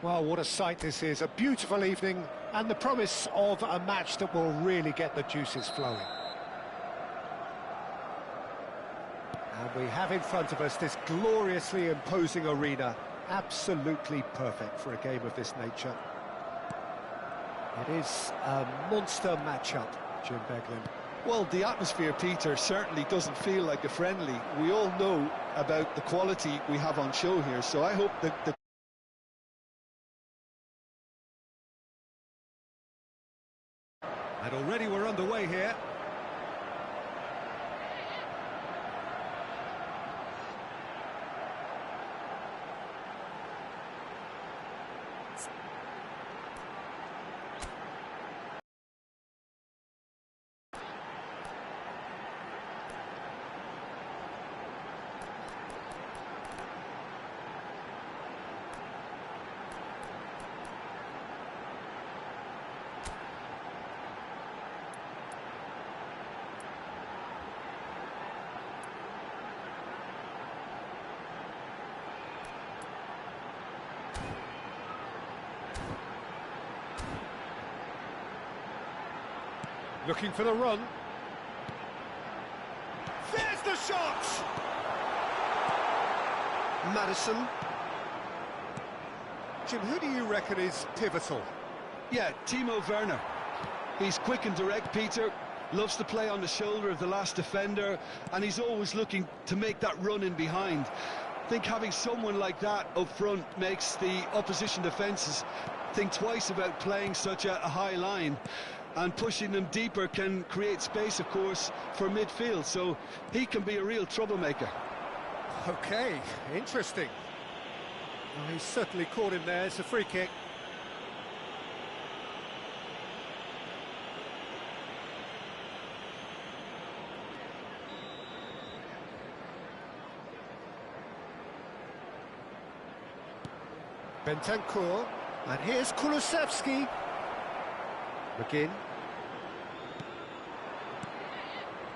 Well, what a sight this is. A beautiful evening and the promise of a match that will really get the juices flowing. And we have in front of us this gloriously imposing arena. Absolutely perfect for a game of this nature. It is a monster matchup, Jim Beglin. Well, the atmosphere, Peter, certainly doesn't feel like a friendly. We all know about the quality we have on show here, so I hope that the And already we're underway here. Looking for the run. There's the shot! Maddison. Jim, who do you reckon is pivotal? Yeah, Timo Werner. He's quick and direct, Peter. Loves to play on the shoulder of the last defender, and he's always looking to make that run in behind. I think having someone like that up front makes the opposition defences think twice about playing such a high line. And pushing them deeper can create space, of course, for midfield, so he can be a real troublemaker. Okay, interesting. Oh, he's certainly caught him there. It's a free kick. Bentancur, and here's Kulusevski. McGinn.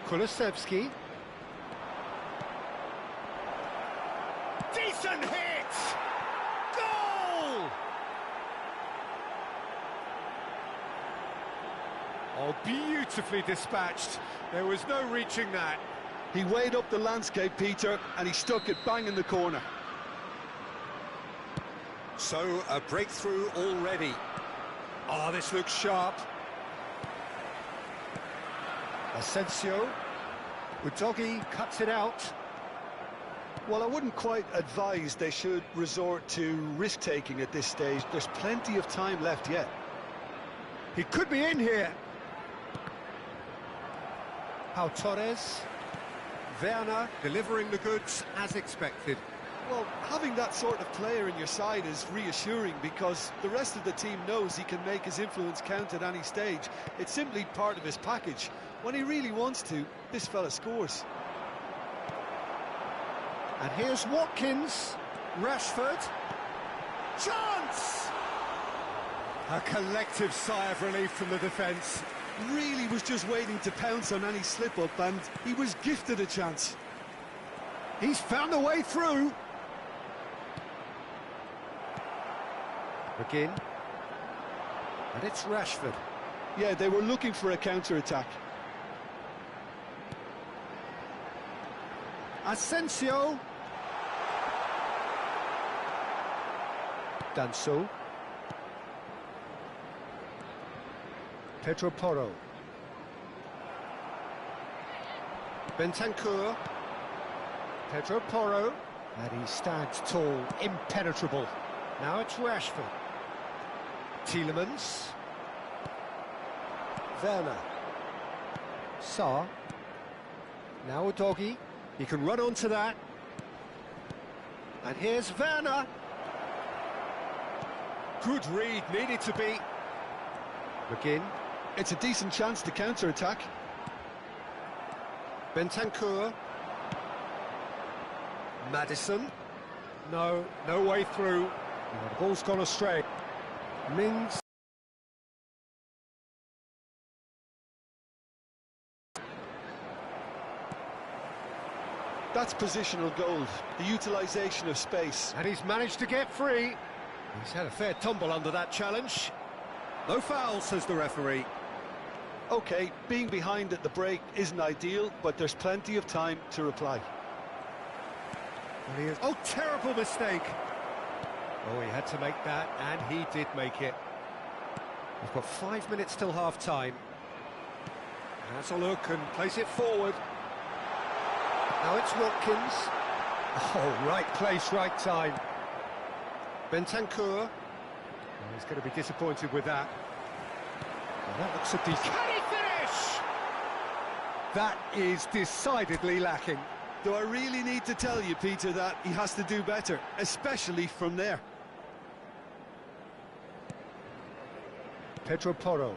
Kulusevski. Decent hit! Goal! Oh, beautifully dispatched. There was no reaching that. He weighed up the landscape, Peter, and he stuck it bang in the corner. So, a breakthrough already. Oh, this looks sharp. Asensio. Udogie cuts it out. Well, I wouldn't quite advise they should resort to risk-taking at this stage. There's plenty of time left yet. He could be in here. Pau Torres. Werner delivering the goods as expected. Well, having that sort of player in your side is reassuring because the rest of the team knows he can make his influence count at any stage. It's simply part of his package. When he really wants to, this fella scores. And here's Watkins. Rashford. Chance! A collective sigh of relief from the defence. Really was just waiting to pounce on any slip-up, and he was gifted a chance. He's found a way through. McGinn. And it's Rashford. Yeah, they were looking for a counter-attack. Asensio. Danso. Pedro Porro. Bentancur. Pedro Porro. And he stands tall, impenetrable. Now it's Rashford. Tielemans. Werner. Sarr. Now Udogie. He can run onto that. And here's Werner. Good read, needed to be. McGinn. It's a decent chance to counter-attack. Bentancur. Maddison. No way through. The ball's gone astray. Mings. That's positional gold, the utilisation of space. And he's managed to get free. He's had a fair tumble under that challenge. No foul, says the referee. OK, being behind at the break isn't ideal, but there's plenty of time to reply. Oh, terrible mistake. Oh, he had to make that, and he did make it. We've got 5 minutes till half-time. Has a look and plays it forward. Now it's Watkins. Oh, right place, right time. Bentancur. Oh, he's going to be disappointed with that. Oh, that looks a decent... Can he finish? That is decidedly lacking. Do I really need to tell you, Peter, that he has to do better, especially from there? Pedro Porro.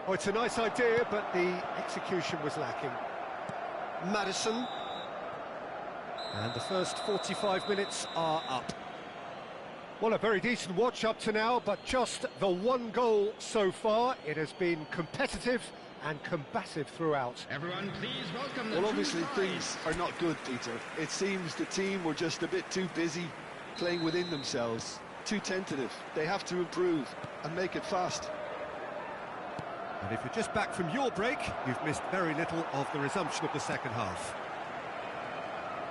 Oh, it's a nice idea, but the execution was lacking. Maddison. And the first 45 minutes are up. Well, a very decent watch up to now, but just the one goal so far. It has been competitive and combative throughout. Everyone, please welcome the Well, obviously things are not good, Peter. It seems the team were just a bit too busy playing within themselves, too tentative. They have to improve and make it fast. And if you're just back from your break, you've missed very little of the resumption of the second half.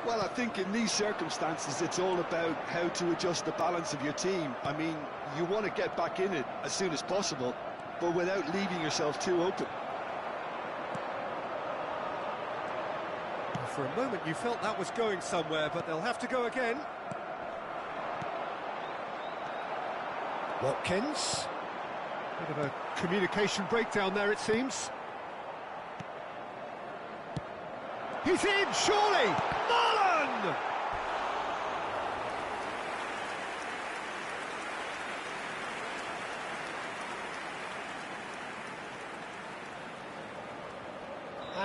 Well, I think in these circumstances, it's all about how to adjust the balance of your team. I mean, you want to get back in it as soon as possible, but without leaving yourself too open. For a moment, you felt that was going somewhere, but they'll have to go again. Watkins. Bit of a communication breakdown there, it seems. He's in, surely! Marlon!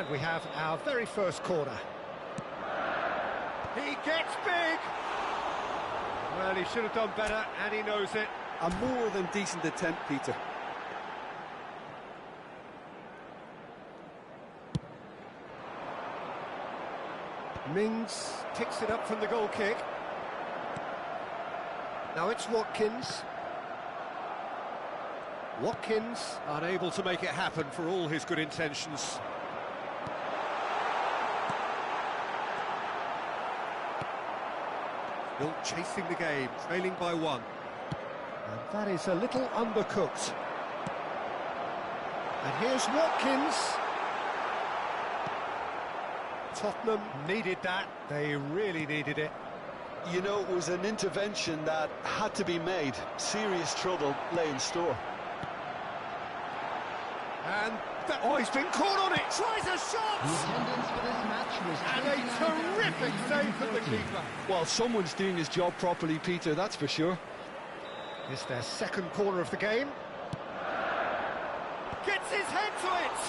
And we have our very first corner. He gets big! Well, he should have done better, and he knows it. A more than decent attempt, Peter. Mings picks it up from the goal kick. Now it's Watkins. Watkins unable to make it happen for all his good intentions. Still chasing the game, trailing by one. And that is a little undercooked. And here's Watkins. Tottenham needed that. They really needed it. You know, it was an intervention that had to be made. Serious trouble lay in store. And that, oh, he's been caught on it. Tries a shot. The attendance for this match was And a terrific save from the keeper. Well, someone's doing his job properly, Peter, that's for sure. It's their second corner of the game. Gets his head to it.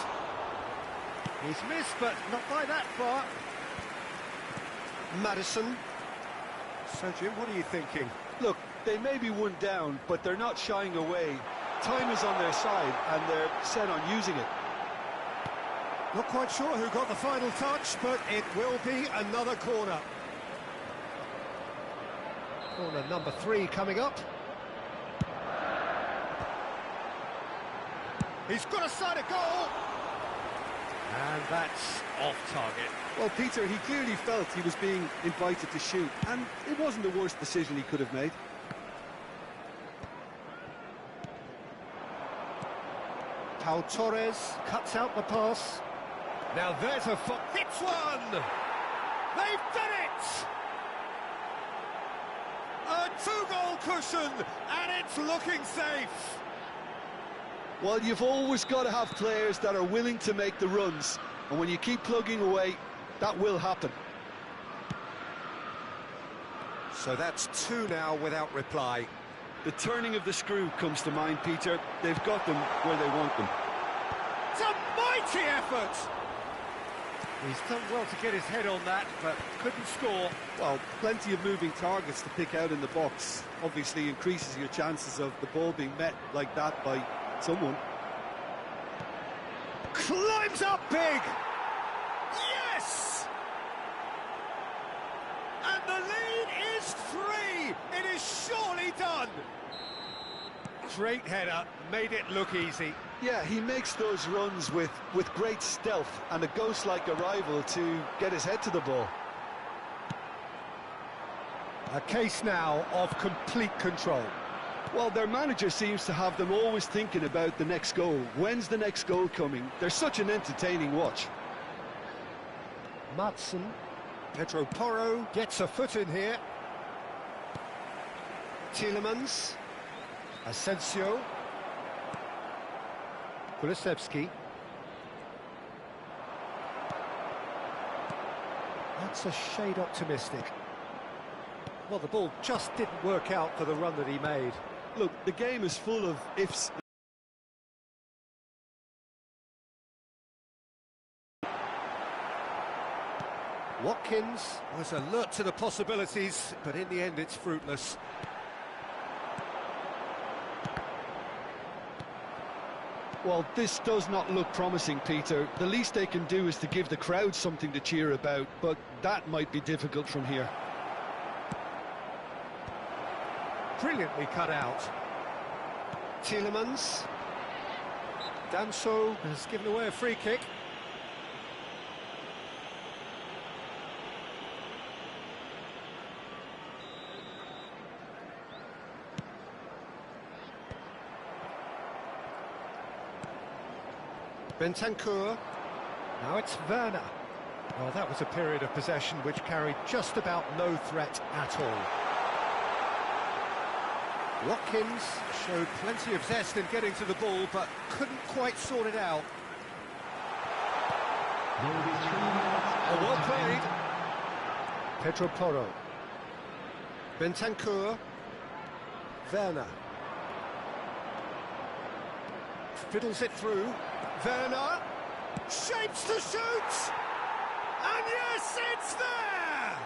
He's missed, but not by that far. Maddison. So, Jim, what are you thinking? Look, they may be one down, but they're not shying away. Time is on their side, and they're set on using it. Not quite sure who got the final touch, but it will be another corner. Corner number 3 coming up. He's got a side of goal. And that's off target. Well, Peter, he clearly felt he was being invited to shoot, and it wasn't the worst decision he could have made. Pau Torres cuts out the pass. Now there's a hits one! They've done it! A 2-goal cushion, and it's looking safe. Well, you've always got to have players that are willing to make the runs, and when you keep plugging away, that will happen. So that's 2 now without reply. The turning of the screw comes to mind, Peter. They've got them where they want them. It's a mighty effort! He's done well to get his head on that, but couldn't score. Well, plenty of moving targets to pick out in the box. Obviously increases your chances of the ball being met like that by someone. Climbs up big! Yes! And the lead is 3! It is surely done! Great header, made it look easy. Yeah, he makes those runs with great stealth and a ghost-like arrival to get his head to the ball. A case now of complete control. Well, their manager seems to have them always thinking about the next goal. When's the next goal coming? They're such an entertaining watch. Maddison. Pedro Porro gets a foot in here. Tielemans. Asensio. Kulusevski. That's a shade optimistic. Well, the ball just didn't work out for the run that he made. Look, the game is full of ifs. Watkins was alert to the possibilities, but in the end it's fruitless. Well, this does not look promising, Peter. The least they can do is to give the crowd something to cheer about, but that might be difficult from here. Brilliantly cut out. Tielemans. Danso has given away a free kick. Bentancur. Now it's Werner. Well, that was a period of possession which carried just about no threat at all. Watkins showed plenty of zest in getting to the ball, but couldn't quite sort it out. There will be 3 minutes. Oh, well played. Pedro Porro. Bentancur. Werner. Fiddles it through. Werner. Shapes to shoot! And yes, it's there!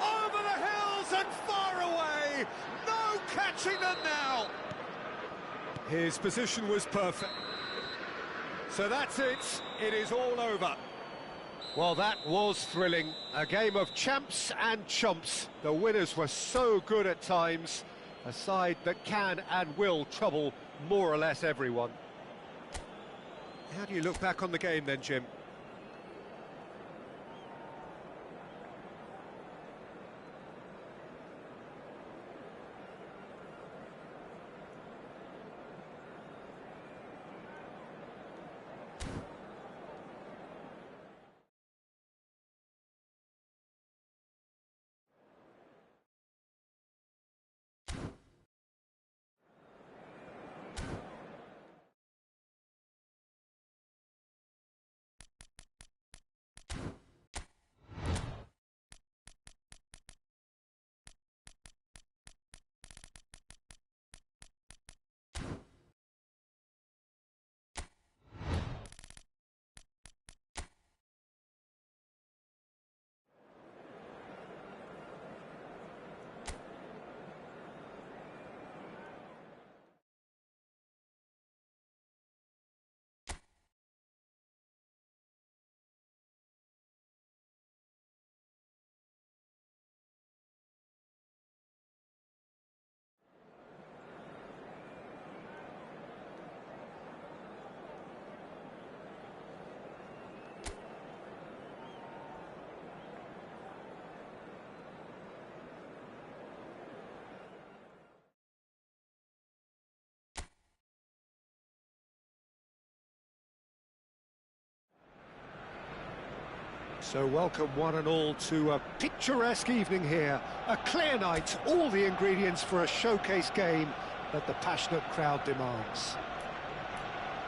Over the hills and far away! No catching them now! His position was perfect. So that's it. It is all over. Well, that was thrilling. A game of champs and chumps. The winners were so good at times. A side that can and will trouble more or less everyone. How do you look back on the game then, Jim? So welcome one and all to a picturesque evening here. A clear night, all the ingredients for a showcase game that the passionate crowd demands.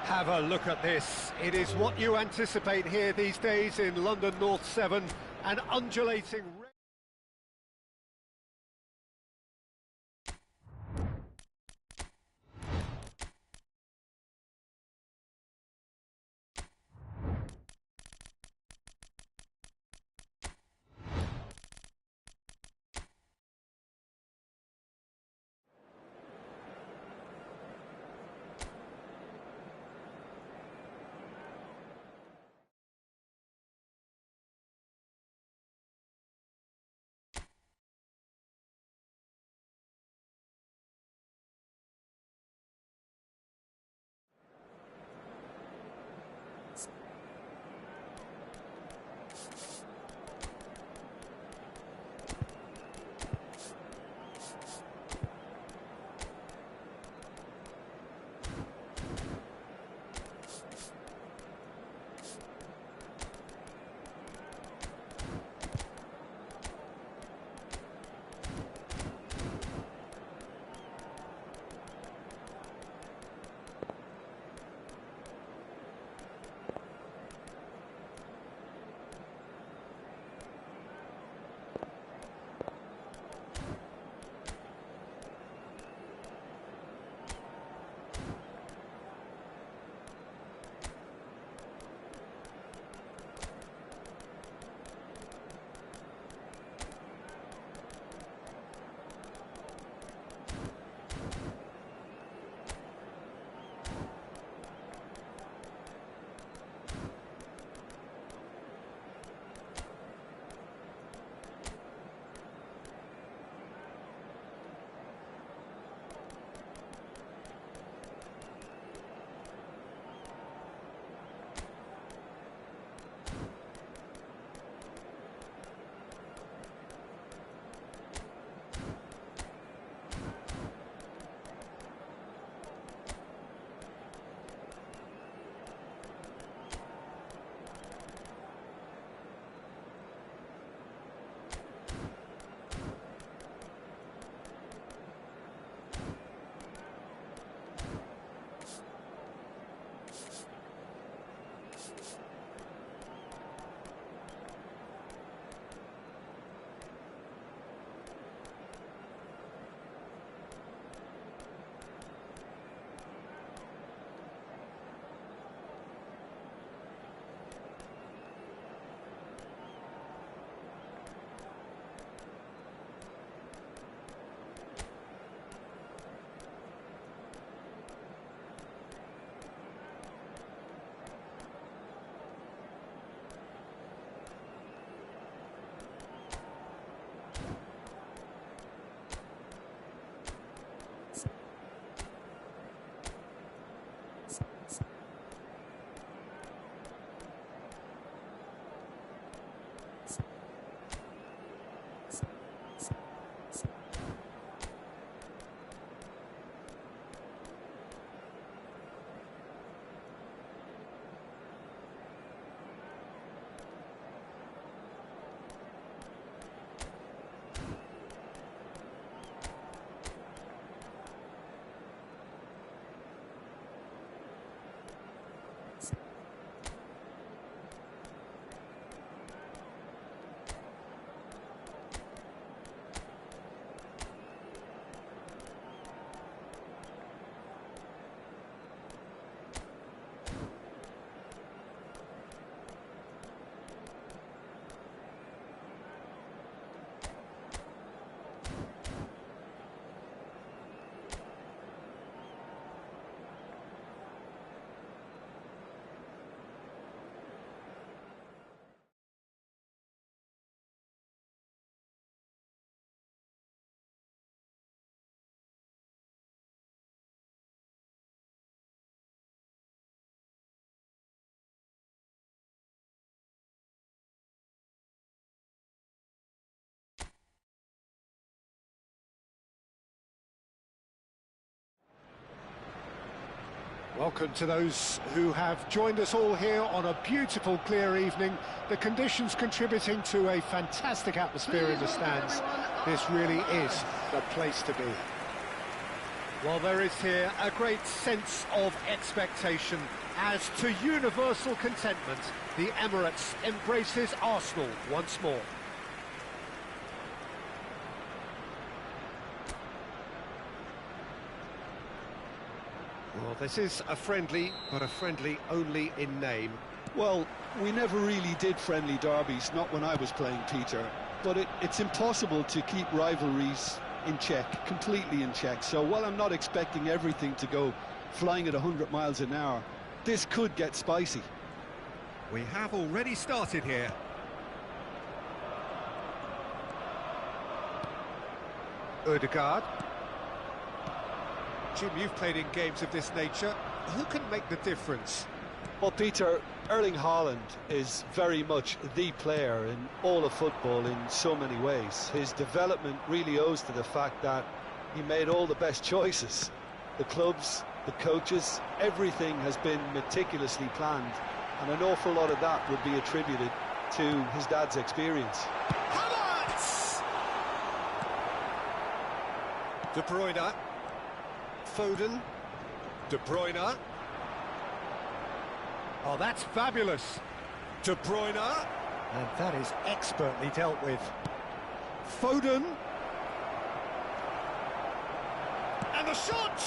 Have a look at this. It is what you anticipate here these days in London North 7, an undulating... Welcome to those who have joined us all here on a beautiful, clear evening. The conditions contributing to a fantastic atmosphere in the stands. This really is the place to be. Well, there is here a great sense of expectation as to universal contentment. The Emirates embraces Arsenal once more. Well, this is a friendly, but a friendly only in name. Well, we never really did friendly derbies, not when I was playing, Peter. But it's impossible to keep rivalries in check, completely in check. So while I'm not expecting everything to go flying at 100 miles an hour, this could get spicy. We have already started here. Ødegaard. Jim, you've played in games of this nature. Who can make the difference? Well, Peter, Erling Haaland is very much the player in all of football in so many ways. His development really owes to the fact that he made all the best choices. The clubs, the coaches, everything has been meticulously planned, and an awful lot of that would be attributed to his dad's experience. Havertz! De Bruyne. Foden. De Bruyne. Oh, that's fabulous. De Bruyne. And that is expertly dealt with. Foden. And the shot!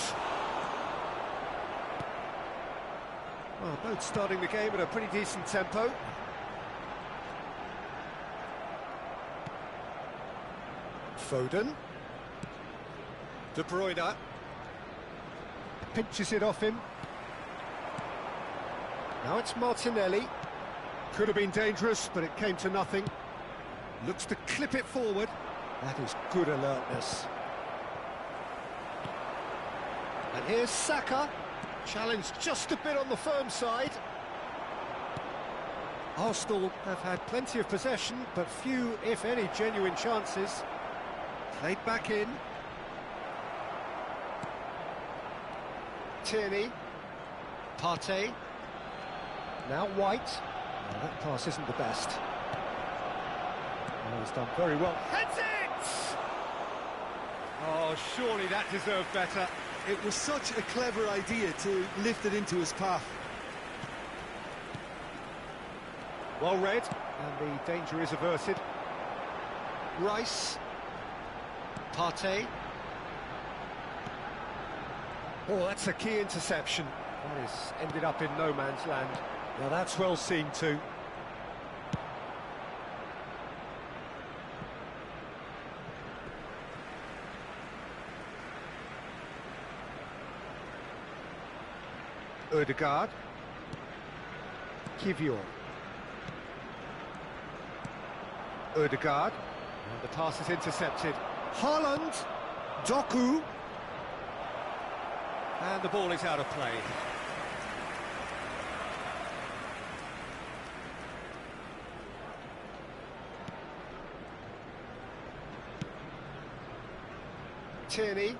Well, both starting the game at a pretty decent tempo. Foden. De Bruyne. Pinches it off him. Now it's Martinelli. Could have been dangerous, but it came to nothing. Looks to clip it forward. That is good alertness. And here's Saka. Challenged just a bit on the firm side. Arsenal have had plenty of possession, but few, if any, genuine chances. Played back in. Tierney. Partey. Now White. Oh, that pass isn't the best. Oh, he's done very well. Heads it! Oh, surely that deserved better. It was such a clever idea to lift it into his path. Well read, and the danger is averted. Rice. Partey. Oh, that's a key interception. That has ended up in no man's land. Now that's well seen too. Ødegaard. Kivior. Ødegaard. And the pass is intercepted. Haaland. Doku. And the ball is out of play. Tierney.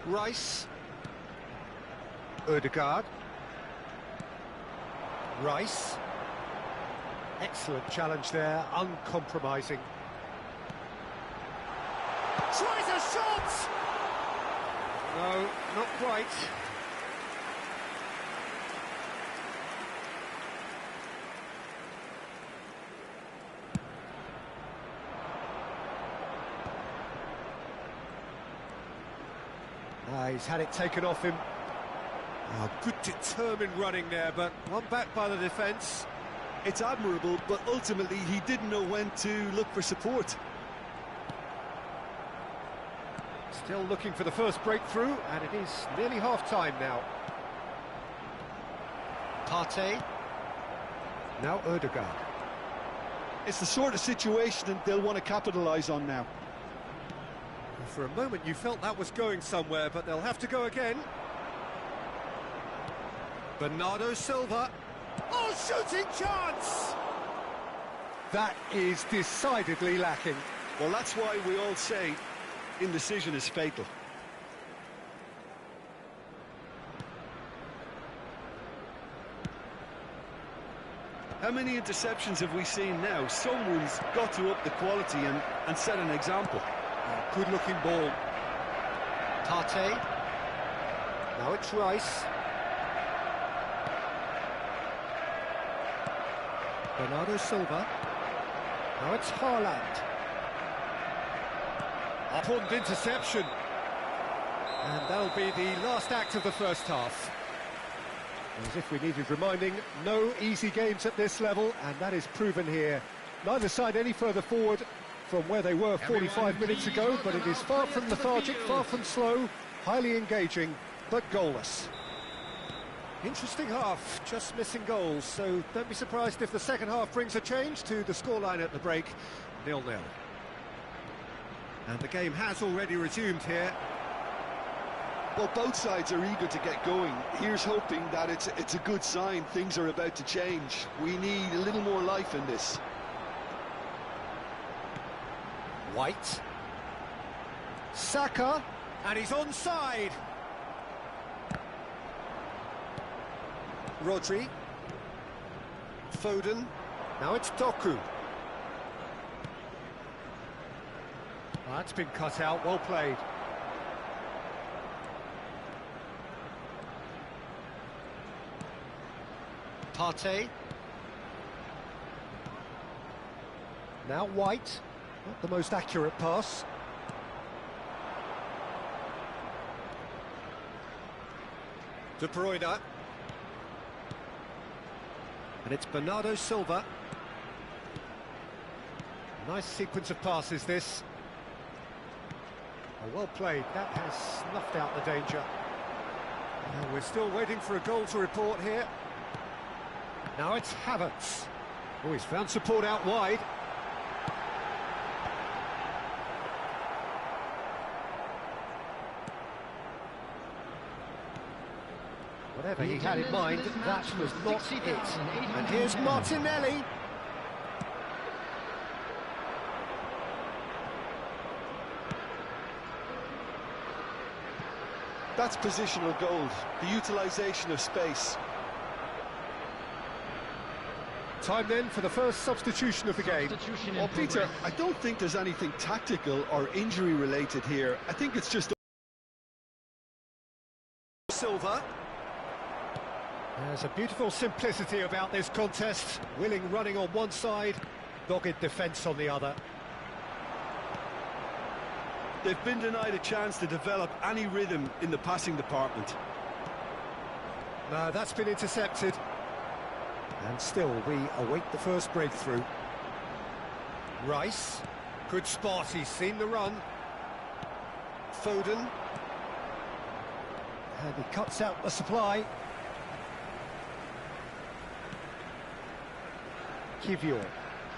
Rice. Ødegaard. Rice. Excellent challenge there, uncompromising. Tries a shot! No, not quite. He's had it taken off him. Oh, good determined running there, but one back by the defence. It's admirable, but ultimately he didn't know when to look for support. Still looking for the first breakthrough, and it is nearly half-time now. Partey. Now Ødegaard. It's the sort of situation that they'll want to capitalise on now. For a moment you felt that was going somewhere, but they'll have to go again. Bernardo Silva. Oh, shooting chance! That is decidedly lacking. Well, that's why we all say indecision is fatal. How many interceptions have we seen now? Someone's got to up the quality and set an example. Good-looking ball. Partey. Now it's Rice. Bernardo Silva. Now it's Haaland. Important interception. And that'll be the last act of the first half. As if we needed reminding, no easy games at this level, and that is proven here. Neither side any further forward from where they were 45 minutes ago, but it is far from lethargic, far from slow, highly engaging, but goalless. Interesting half, just missing goals, so don't be surprised if the second half brings a change to the scoreline at the break, 0-0. And the game has already resumed here. Well, both sides are eager to get going. Here's hoping that it's a good sign. Things are about to change. We need a little more life in this. White. Saka. And he's onside. Rodri. Foden. Now it's Doku. That's been cut out. Well played. Partey. Now White. Not the most accurate pass. De Bruyne. And it's Bernardo Silva. Nice sequence of passes, this. Oh, well played. That has snuffed out the danger. And we're still waiting for a goal to report here. Now it's Havertz. Oh, he's found support out wide. Whatever he had in mind, that was not it. And here's Martinelli. That's positional gold, the utilisation of space. Time then for the first substitution of the game. Well, Peter, I don't think there's anything tactical or injury related here. I think it's just... Silva. There's a beautiful simplicity about this contest. Willing running on one side, dogged defence on the other. They've been denied a chance to develop any rhythm in the passing department. No, that's been intercepted. And still, we await the first breakthrough. Rice. Good spot, he's seen the run. Foden. And he cuts out the supply. Kivior.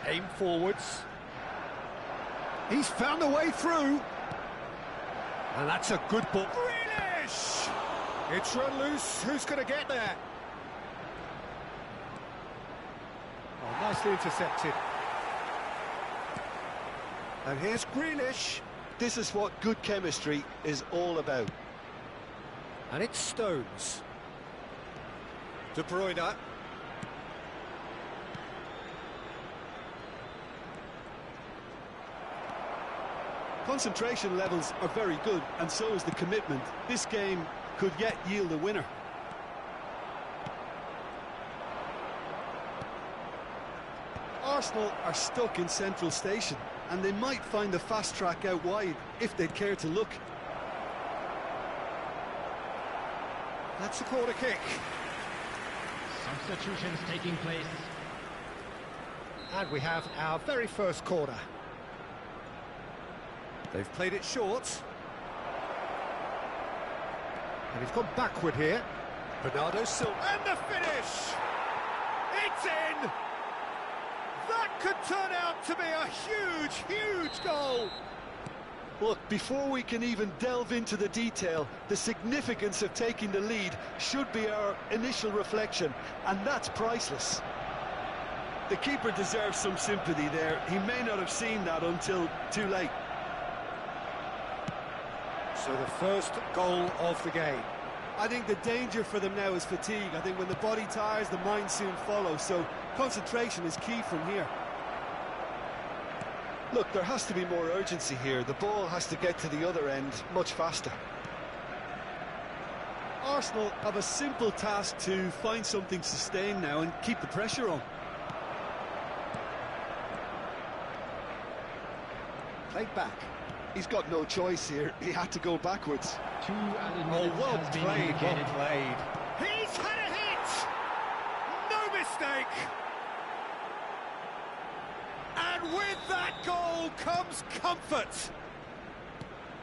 Aim forwards. He's found a way through. And that's a good ball. Grealish! It's run loose. Who's going to get there? Oh, nicely intercepted. And here's Grealish. This is what good chemistry is all about. And it's Stones. De Bruyne. Concentration levels are very good, and so is the commitment. This game could yet yield a winner. Arsenal are stuck in central station, and they might find the fast track out wide if they care to look. That's a corner kick. Substitutions taking place. And we have our very first corner. They've played it short. And he's gone backward here. Bernardo Silva. And the finish! It's in! That could turn out to be a huge, huge goal! Look, before we can even delve into the detail, the significance of taking the lead should be our initial reflection, and that's priceless. The keeper deserves some sympathy there. He may not have seen that until too late. So the first goal of the game. I think the danger for them now is fatigue. I think when the body tires, the mind soon follows. So concentration is key from here. Look, there has to be more urgency here. The ball has to get to the other end much faster. Arsenal have a simple task to find something sustained now and keep the pressure on. Played back. He's got no choice here. He had to go backwards. 2 added Oh, minutes well has been played, well indicated. played. He's had a hit! No mistake! And with that goal comes comfort.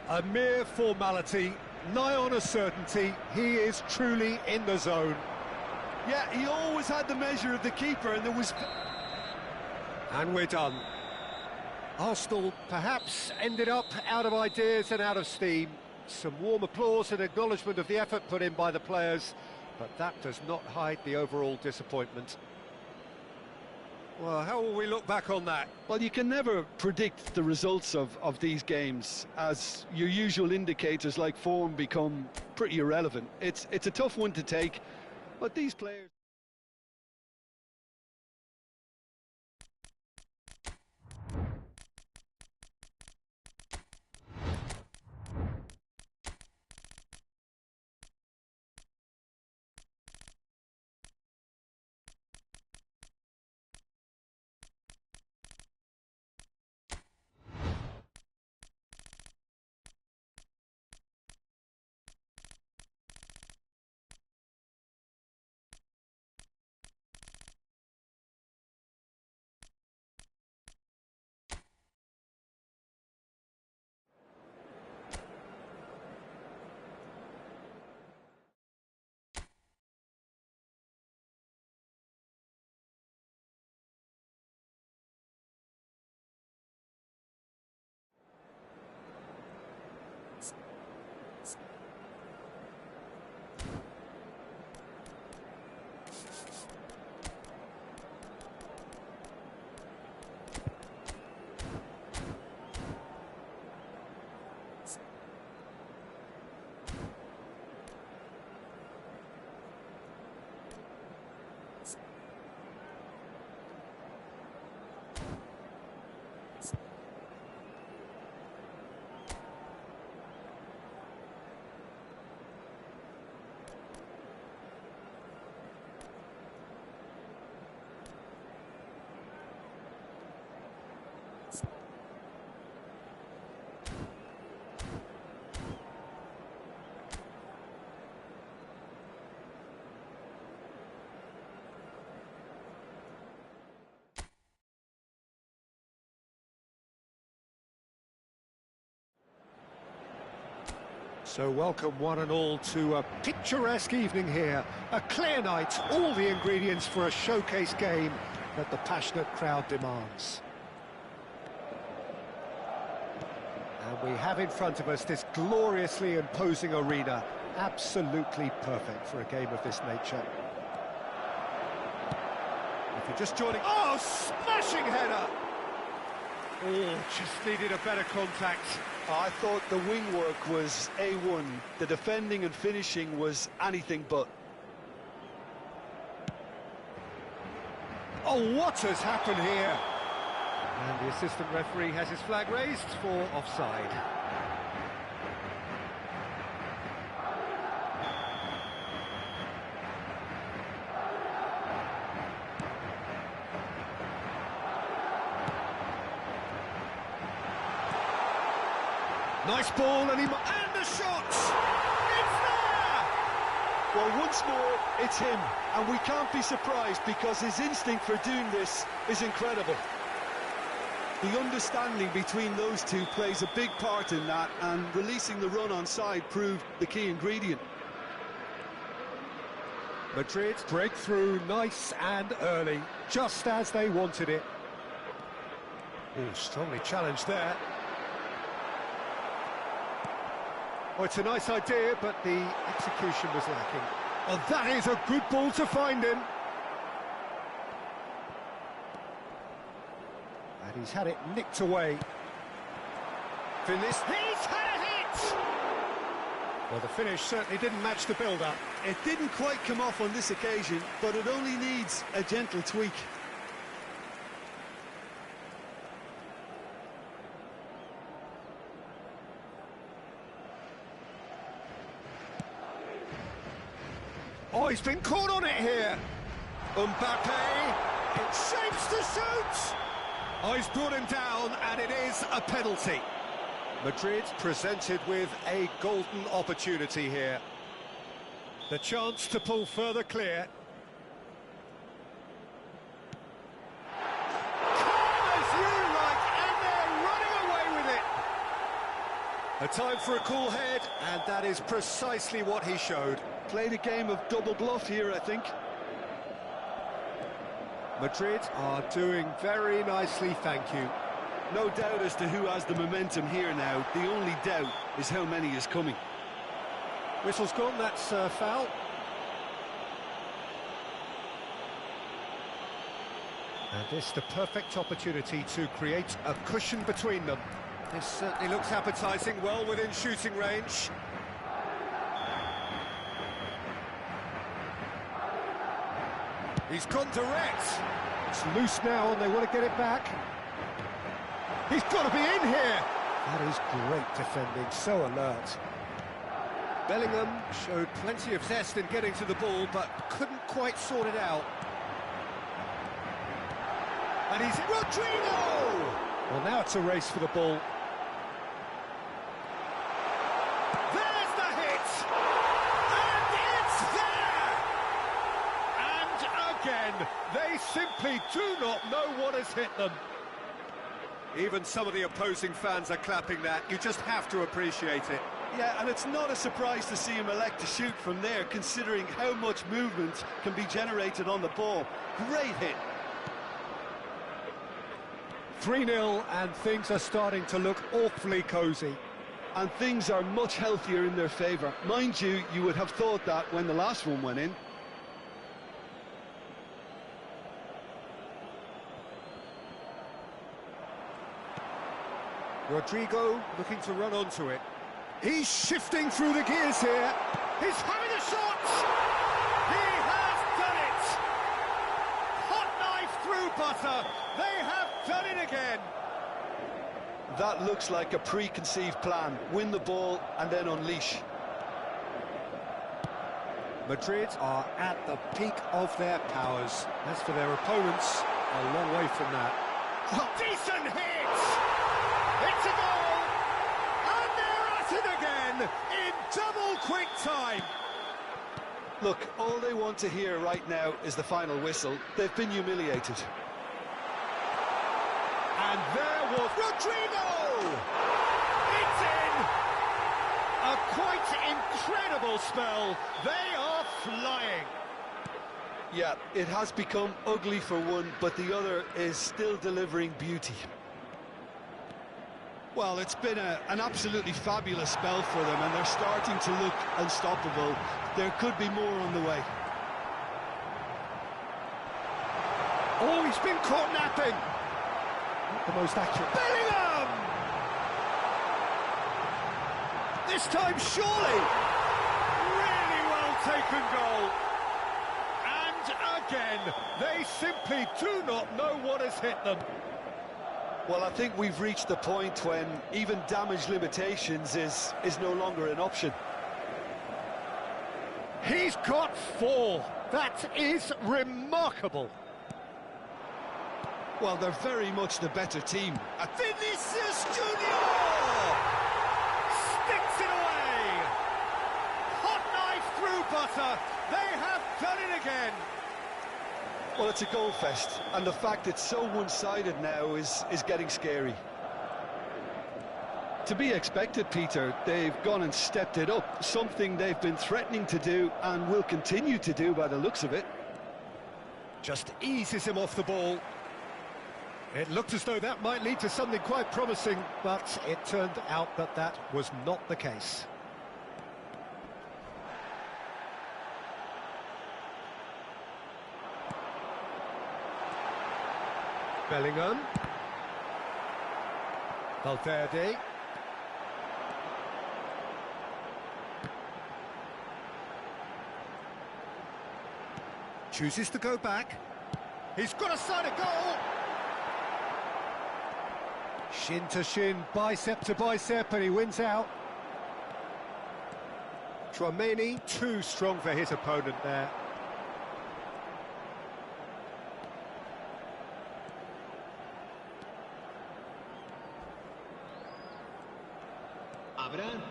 A mere formality, nigh on a certainty. He is truly in the zone. Yeah, he always had the measure of the keeper, and there was... And we're done. Arsenal perhaps ended up out of ideas and out of steam. Some warm applause and acknowledgement of the effort put in by the players, but that does not hide the overall disappointment. Well, how will we look back on that? Well, you can never predict the results of these games, as your usual indicators like form become pretty irrelevant. It's a tough one to take, but these players... So welcome one and all to a picturesque evening here. A clear night, all the ingredients for a showcase game that the passionate crowd demands. And we have in front of us this gloriously imposing arena, absolutely perfect for a game of this nature. If you're just joining... Oh, smashing header! Oh, just needed a better contact. I thought the wing work was A1. The defending and finishing was anything but. Oh, what has happened here? And the assistant referee has his flag raised for offside. Nice ball, and the shot! It's there! Well, once more, it's him, and we can't be surprised because his instinct for doing this is incredible. The understanding between those two plays a big part in that, and releasing the run on side proved the key ingredient. Madrid break through nice and early, just as they wanted it. Oh, strongly challenged there. Oh, it's a nice idea, but the execution was lacking. Oh, that is a good ball to find him. And he's had it nicked away. Finished. He's had a hit! Well, the finish certainly didn't match the build-up. It didn't quite come off on this occasion, but it only needs a gentle tweak. Oh, he's been caught on it here. Mbappe, it shapes to shoot. Oh, he's brought him down, and it is a penalty. Madrid presented with a golden opportunity here. The chance to pull further clear. Calm as you like, and they're running away with it. A time for a cool head, and that is precisely what he showed. Played a game of double bluff here, I think. Madrid are doing very nicely, thank you. No doubt as to who has the momentum here now. The only doubt is how many is coming. Whistle's gone, that's foul. And this the perfect opportunity to create a cushion between them. This certainly looks appetising, well within shooting range. He's gone direct. It's loose now and they want to get it back. He's got to be in here. That is great defending, so alert. Bellingham showed plenty of zest in getting to the ball, but couldn't quite sort it out. And he's Rodrigo! Well, now it's a race for the ball. There's the hit! And it's there! And again, they simply do not know what has hit them. Even some of the opposing fans are clapping that. You just have to appreciate it. Yeah, and it's not a surprise to see him elect to shoot from there, considering how much movement can be generated on the ball. Great hit. 3-0, and things are starting to look awfully cosy. And things are much healthier in their favour. Mind you, you would have thought that when the last one went in. Rodrigo looking to run onto it. He's shifting through the gears here. He's having a shot! He has done it! Hot knife through butter. They have done it again. That looks like a preconceived plan. Win the ball and then unleash. Madrid are at the peak of their powers. As for their opponents, a long way from that. Oh, decent hit! It's a goal! And they're at it again in double quick time. Look, all they want to hear right now is the final whistle. They've been humiliated. And there was Rodrigo! It's in! A quite incredible spell. They are flying. Yeah, it has become ugly for one, but the other is still delivering beauty. Well, it's been an absolutely fabulous spell for them, and they're starting to look unstoppable. There could be more on the way. Oh, he's been caught napping. Not the most accurate. Bellingham! This time, surely. Really well taken goal. And again, they simply do not know what has hit them. Well, I think we've reached the point when even damage limitations is no longer an option. He's got 4. That is remarkable. Well, they're very much the better team. Vinicius Junior sticks it away. Hot knife through butter. They have done it again. Well, it's a goal fest, and the fact it's so one-sided now is getting scary. To be expected, Peter. They've gone and stepped it up, something they've been threatening to do and will continue to do by the looks of it. Just eases him off the ball. It looked as though that might lead to something quite promising, but it turned out that that was not the case. Bellingham. Valverde. Chooses to go back. He's got a side of goal! Shin to shin, bicep to bicep, and he wins out. Tchouaméni, too strong for his opponent there.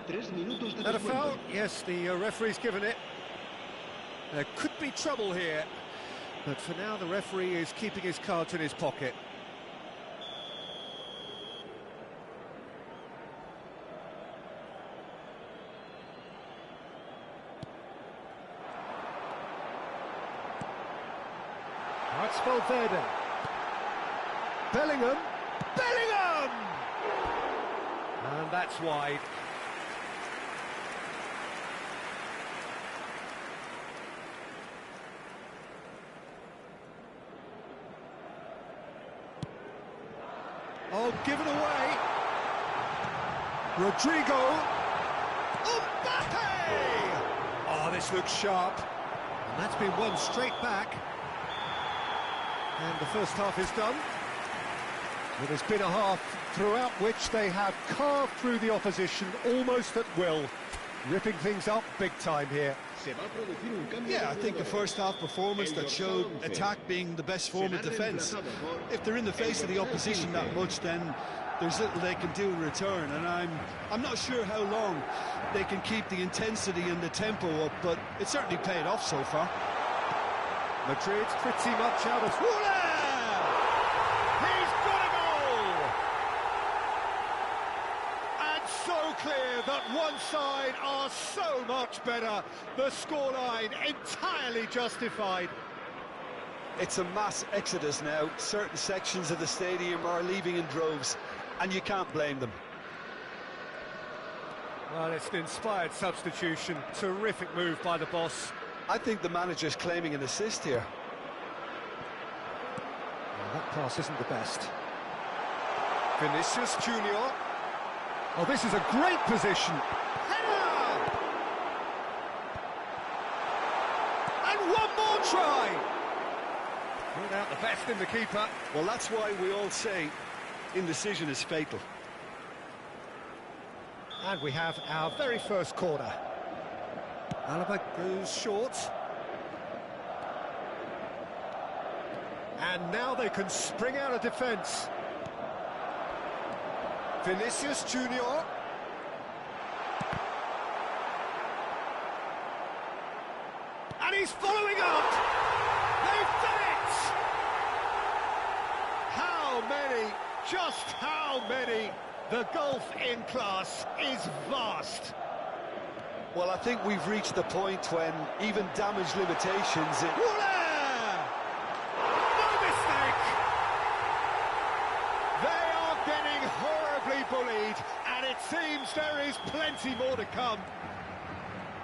Is that a foul? Yes, the referee's given it. There could be trouble here, but for now the referee is keeping his cards in his pocket. That's Valverde. Bellingham! Bellingham! And that's wide. Oh, given away. Rodrigo. Mbappe! Oh, this looks sharp. And that's been won straight back. And the first half is done. It has been a half throughout which they have carved through the opposition almost at will, ripping things up big time here. Yeah, I think the first half performance that showed attack being the best form of defence. If they're in the face of the opposition that much, then there's little they can do in return, and I'm not sure how long they can keep the intensity and the tempo up, but it's certainly paid off so far. Madrid pretty much out of... He's got a goal! And so clear that one side are so much better. The scoreline entirely justified. It's a mass exodus now. Certain sections of the stadium are leaving in droves, and you can't blame them. Well, it's an inspired substitution. Terrific move by the boss. I think the manager's claiming an assist here. Well, that pass isn't the best. Vinicius Junior. Oh, this is a great position. Header! And one more try. Brought out the best in the keeper. Well, that's why we all say indecision is fatal. And we have our very first corner. Alaba goes short. And now they can spring out of defence. Vinicius Junior. And he's following up. They've done it! How many? Just how many? The gulf in class is vast. Well, I think we've reached the point when even damage limitations... No mistake! They are getting horribly bullied, and it seems there is plenty more to come.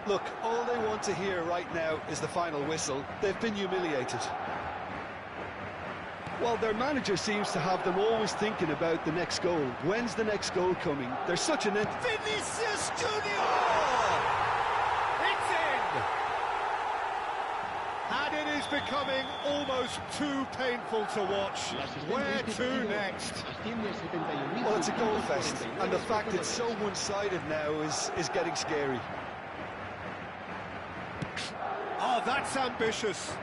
Look, all they want to hear right now is the final whistle. They've been humiliated. Well, their manager seems to have them always thinking about the next goal. When's the next goal coming? There's such an... Vinicius Junior! It's in! And it is becoming almost too painful to watch. Where to next? Well, it's a goal fest, and the fact it's so one-sided now is getting scary. Oh, that's ambitious.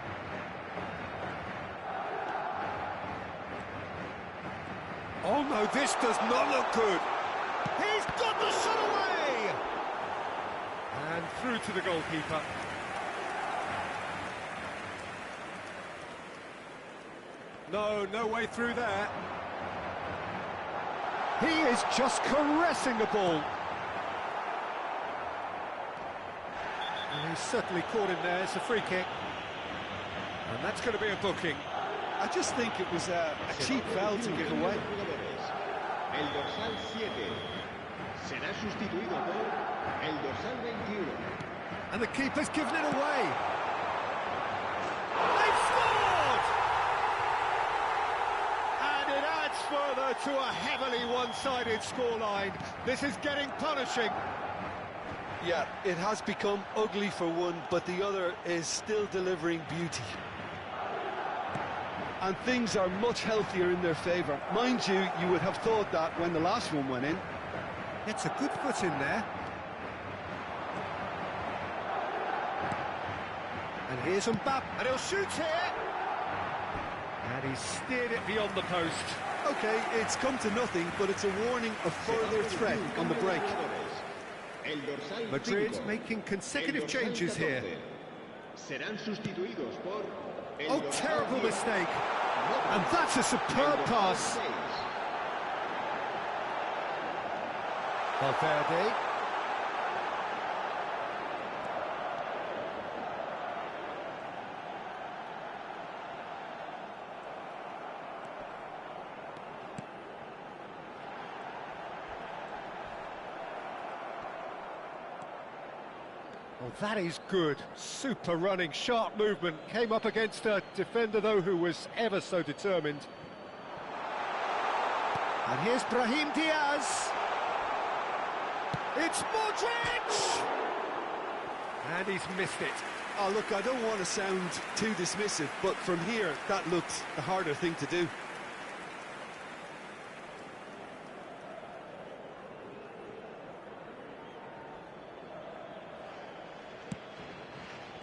Oh no, this does not look good. He's got the shot away! And through to the goalkeeper. No way through there. He is just caressing the ball. And he's certainly caught him there. It's a free kick. And that's going to be a booking. I just think it was a cheap foul to give away. El dorsal 7 será sustituido por el dorsal 21. And the keeper's given it away. They've scored! And it adds further to a heavily one-sided scoreline. This is getting punishing. Yeah, it has become ugly for one, but the other is still delivering beauty. and things are much healthier in their favour. Mind you, you would have thought that when the last one went in. Gets a good foot in there. And here's Mbappe, and he'll shoot here. And he's steered it beyond the post. Okay, it's come to nothing, but it's a warning of further threat on the break. Madrid making consecutive changes here. Oh, terrible mistake. And that's a superb pass. Valverde. Well, that is good. Super running, sharp movement. Came up against a defender, though, who was ever so determined. And here's Brahim Diaz. It's Modric! And he's missed it. Oh, look, I don't want to sound too dismissive, but from here, that looks the harder thing to do.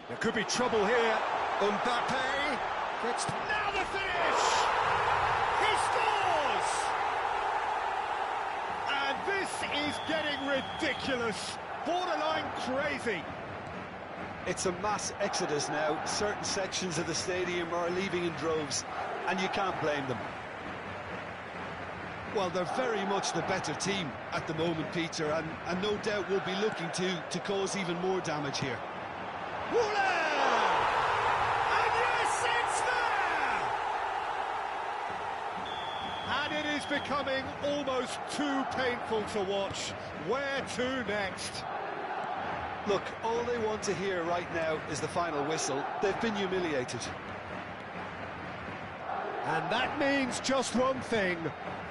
There could be trouble here. Mbappe gets now the finish. He scores, and this is getting ridiculous, borderline crazy. It's a mass exodus now. Certain sections of the stadium are leaving in droves, and you can't blame them. Well, they're very much the better team at the moment, Peter, and no doubt will be looking to cause even more damage here. And yes, it's there! And it is becoming almost too painful to watch. Where to next? Look, all they want to hear right now is the final whistle. They've been humiliated. And that means just one thing,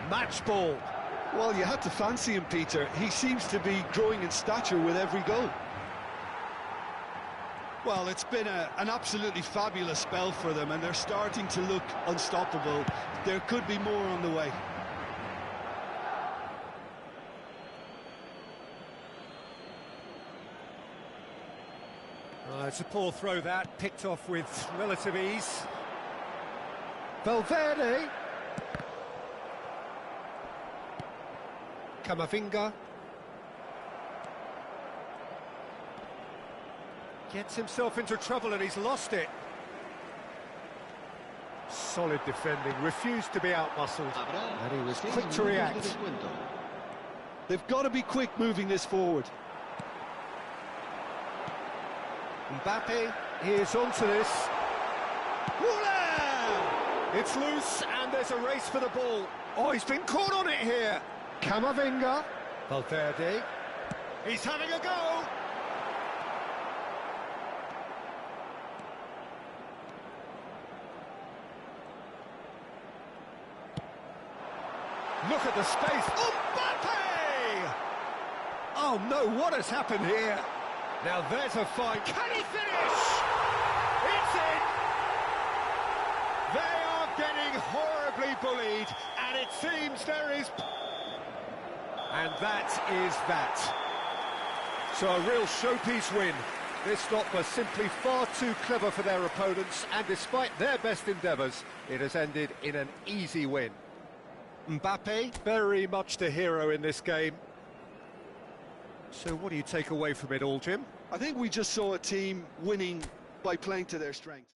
match ball. Well, you had to fancy him, Peter. He seems to be growing in stature with every goal. Well, it's been an absolutely fabulous spell for them, and they're starting to look unstoppable. There could be more on the way. It's a poor throw that, picked off with relative ease. Valverde. Camavinga. Gets himself into trouble and he's lost it. Solid defending, refused to be out-muscled. And he was quick to react. They've got to be quick moving this forward. Mbappe, here's onto this. It's loose and there's a race for the ball. Oh, he's been caught on it here. Camavinga. Valverde. He's having a go. Look at the space. Mbappe! Oh no, what has happened here? Now there's a fight. Can he finish? It's in! They are getting horribly bullied, and it seems there is... And that is that. So a real showpiece win. This lot was simply far too clever for their opponents, and despite their best endeavours, it has ended in an easy win. Mbappe, very much the hero in this game. So what do you take away from it all, Jim? I think we just saw a team winning by playing to their strength.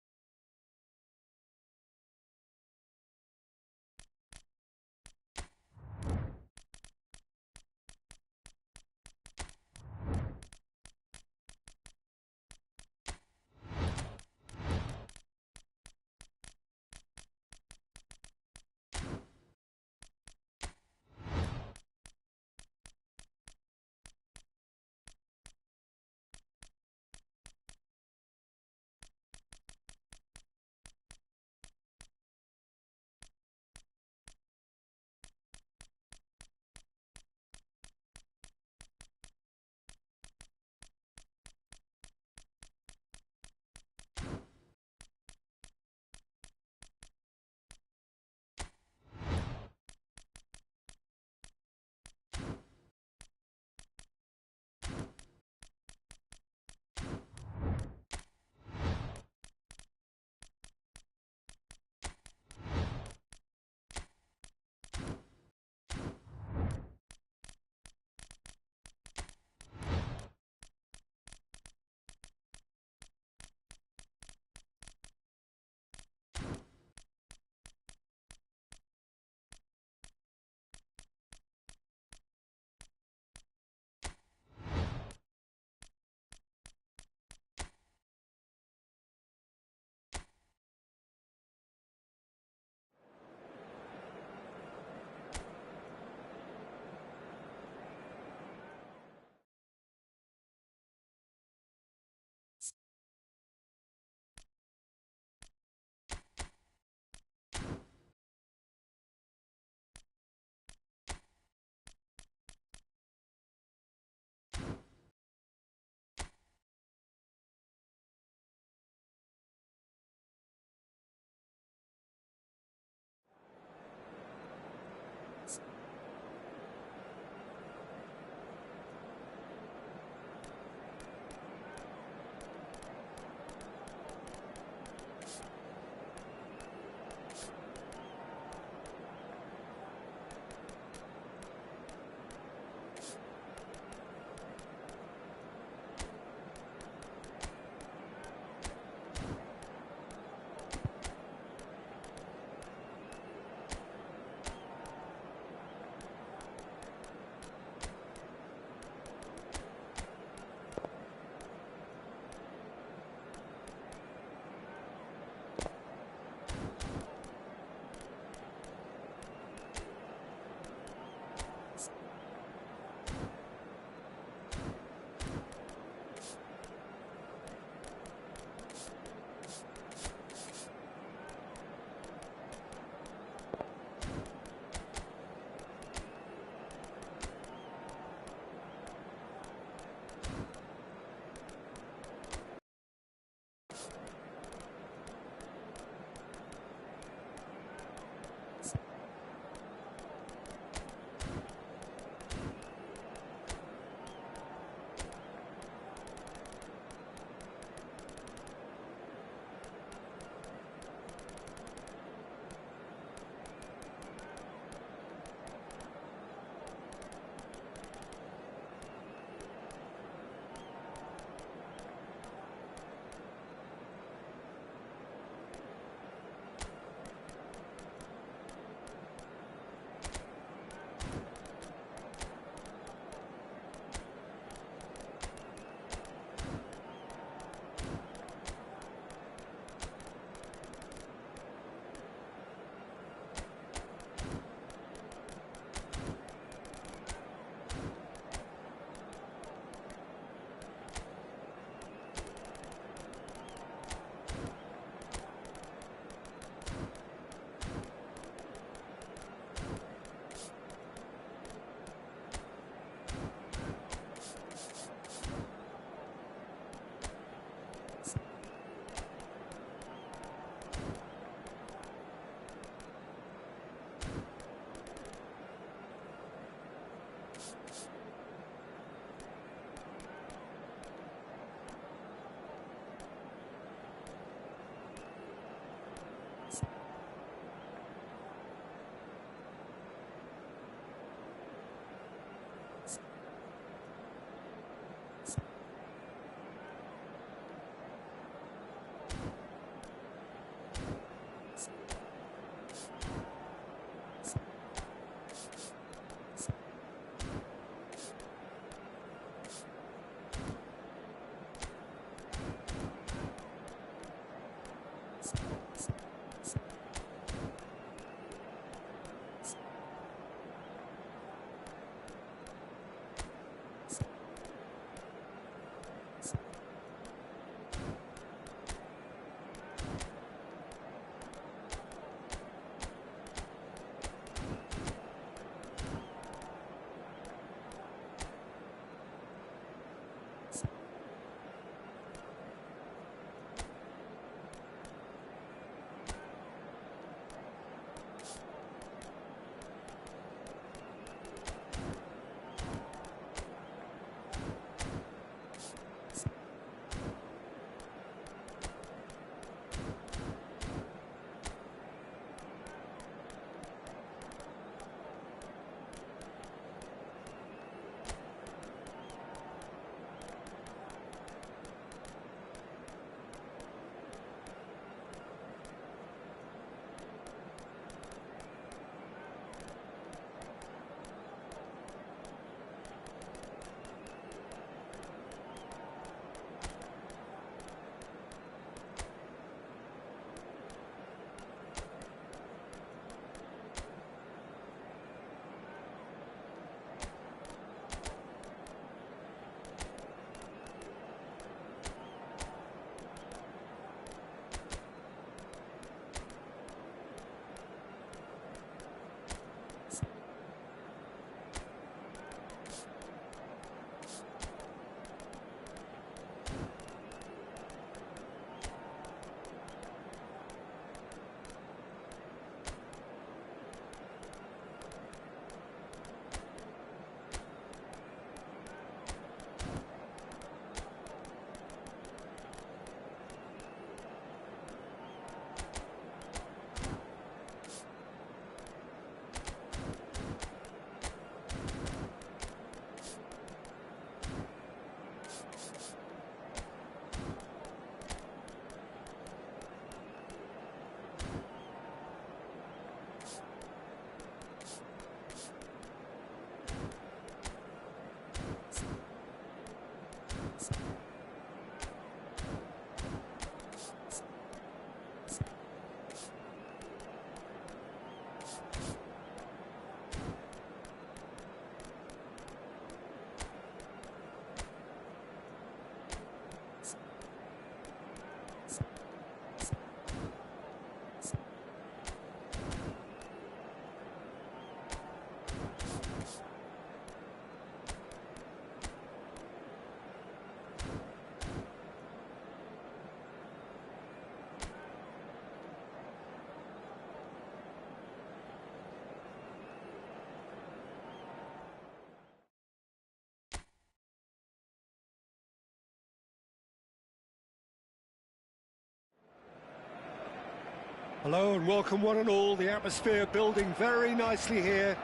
Hello and welcome one and all. The atmosphere building very nicely here.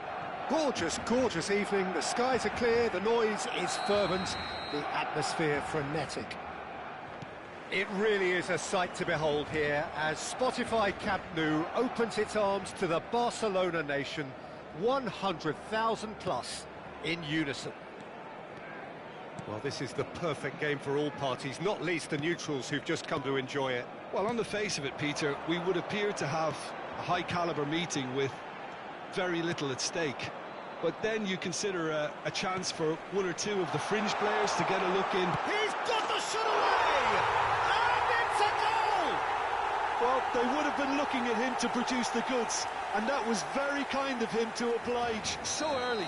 Gorgeous, gorgeous evening. The skies are clear, the noise is fervent, the atmosphere frenetic. It really is a sight to behold here as Spotify Camp Nou opens its arms to the Barcelona nation, 100,000 plus in unison. Well, this is the perfect game for all parties, not least the neutrals who've just come to enjoy it. Well, on the face of it, Peter, we would appear to have a high-caliber meeting with very little at stake. But then you consider a chance for one or two of the fringe players to get a look in. He's got the shot away! And it's a goal! Well, they would have been looking at him to produce the goods, and that was very kind of him to oblige so early.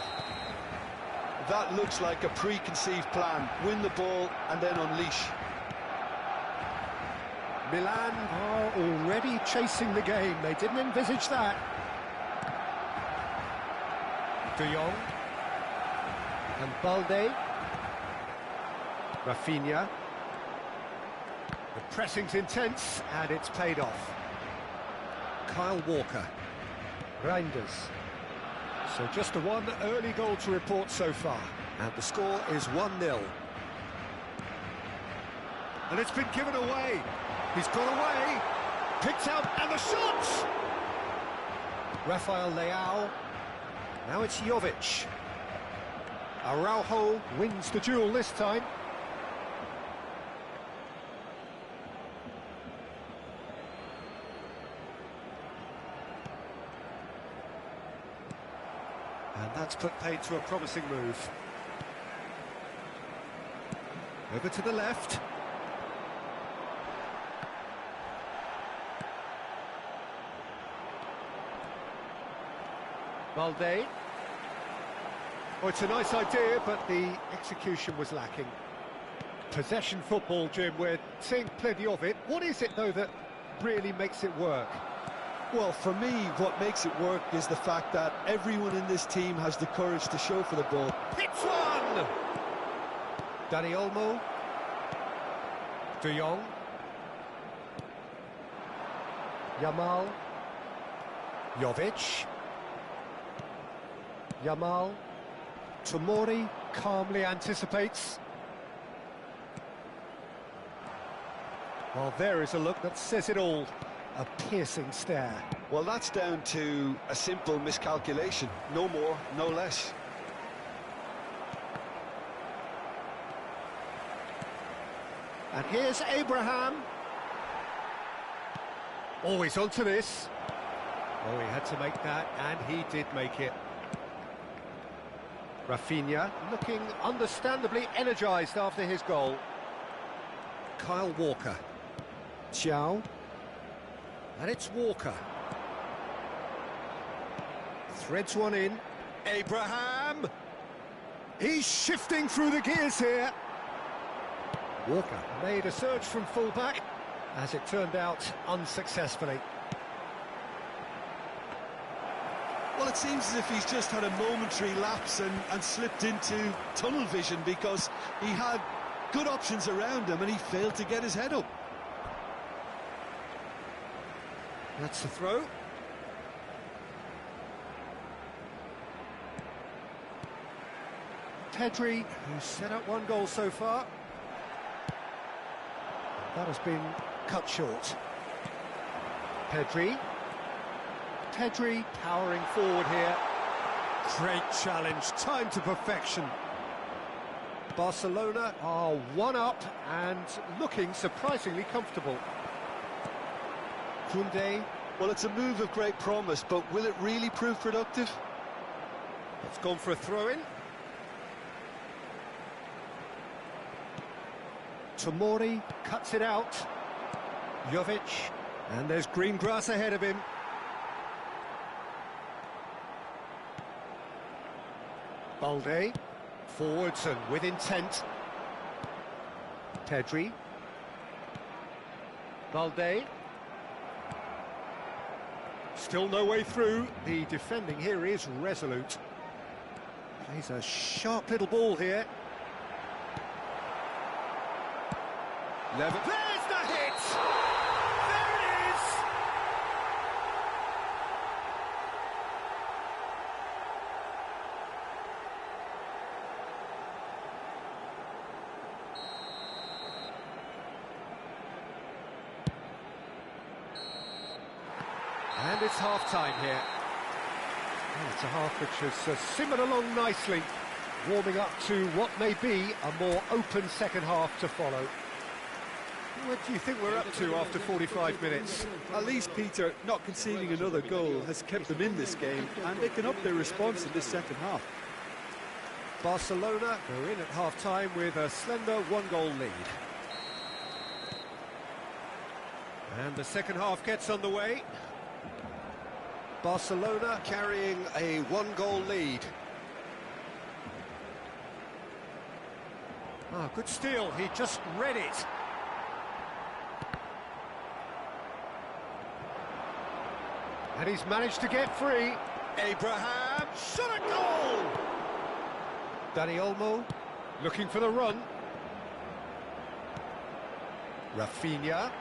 That looks like a preconceived plan. Win the ball and then unleash. Milan are already chasing the game. They didn't envisage that. De Jong. And Balde. Rafinha. The pressing's intense, and it's paid off. Kyle Walker. Reinders. So just the one early goal to report so far. And the score is 1-0. And it's been given away. He's gone away. Picked out, and the shot! Rafael Leao. Now it's Jovic. Araujo wins the duel this time. And that's put paid to a promising move. Over to the left. Balde. Oh, it's a nice idea, but the execution was lacking. Possession football, Jim, we're seeing plenty of it. What is it, though, that really makes it work? Well, for me, what makes it work is the fact that everyone in this team has the courage to show for the ball. Hits one! Dani Olmo. De Jong. Yamal. Jovic. Yamal. Tomori calmly anticipates. Well, there is a look that says it all. A piercing stare. Well, that's down to a simple miscalculation. No more, no less. And here's Abraham. Oh, he's onto this. Oh, he had to make that, and he did make it. Rafinha looking understandably energised after his goal. Kyle Walker. Thiaw. And it's Walker. Threads one in. Abraham! He's shifting through the gears here. Walker made a surge from full-back, as it turned out unsuccessfully. Well, it seems as if he's just had a momentary lapse and slipped into tunnel vision, because he had good options around him and he failed to get his head up. That's the throw. Pedri, who's set up one goal so far. That has been cut short. Pedri. Pedri powering forward here. Great challenge, time to perfection. Barcelona are one up and looking surprisingly comfortable. Koundé. Well, it's a move of great promise, but will it really prove productive? It's gone for a throw-in. Tomori cuts it out. Jovic. And there's green grass ahead of him. Balde. Forwards and with intent. Pedri. Balde. Still no way through. The defending here is resolute. Plays a sharp little ball here. There's the hit! There it is! it's half-time here. Well, it's a half which has simmered along nicely, warming up to what may be a more open second half to follow. What do you think we're up to after 45 minutes? At least, Peter, not conceding another goal has kept them in this game, and they can up their response in this second half. Barcelona go in at half-time with a slender one-goal lead. And the second half gets underway. Barcelona carrying a one-goal lead. Ah, good steal, he just read it. And he's managed to get free. Abraham, shot a goal! Dani Olmo looking for the run. Rafinha.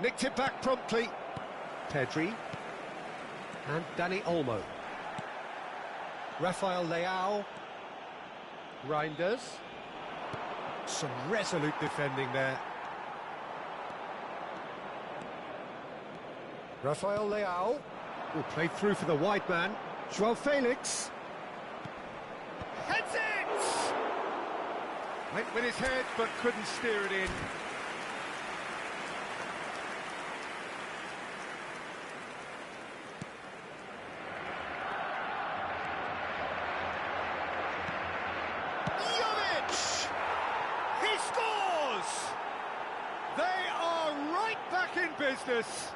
Nicked it back promptly. Pedri. And Dani Olmo. Rafael Leao. Reinders. Some resolute defending there. Rafael Leao. Oh, played through for the wide man. João Felix. Heads it! Went with his head, but couldn't steer it in. Jovic! He scores! They are right back in business.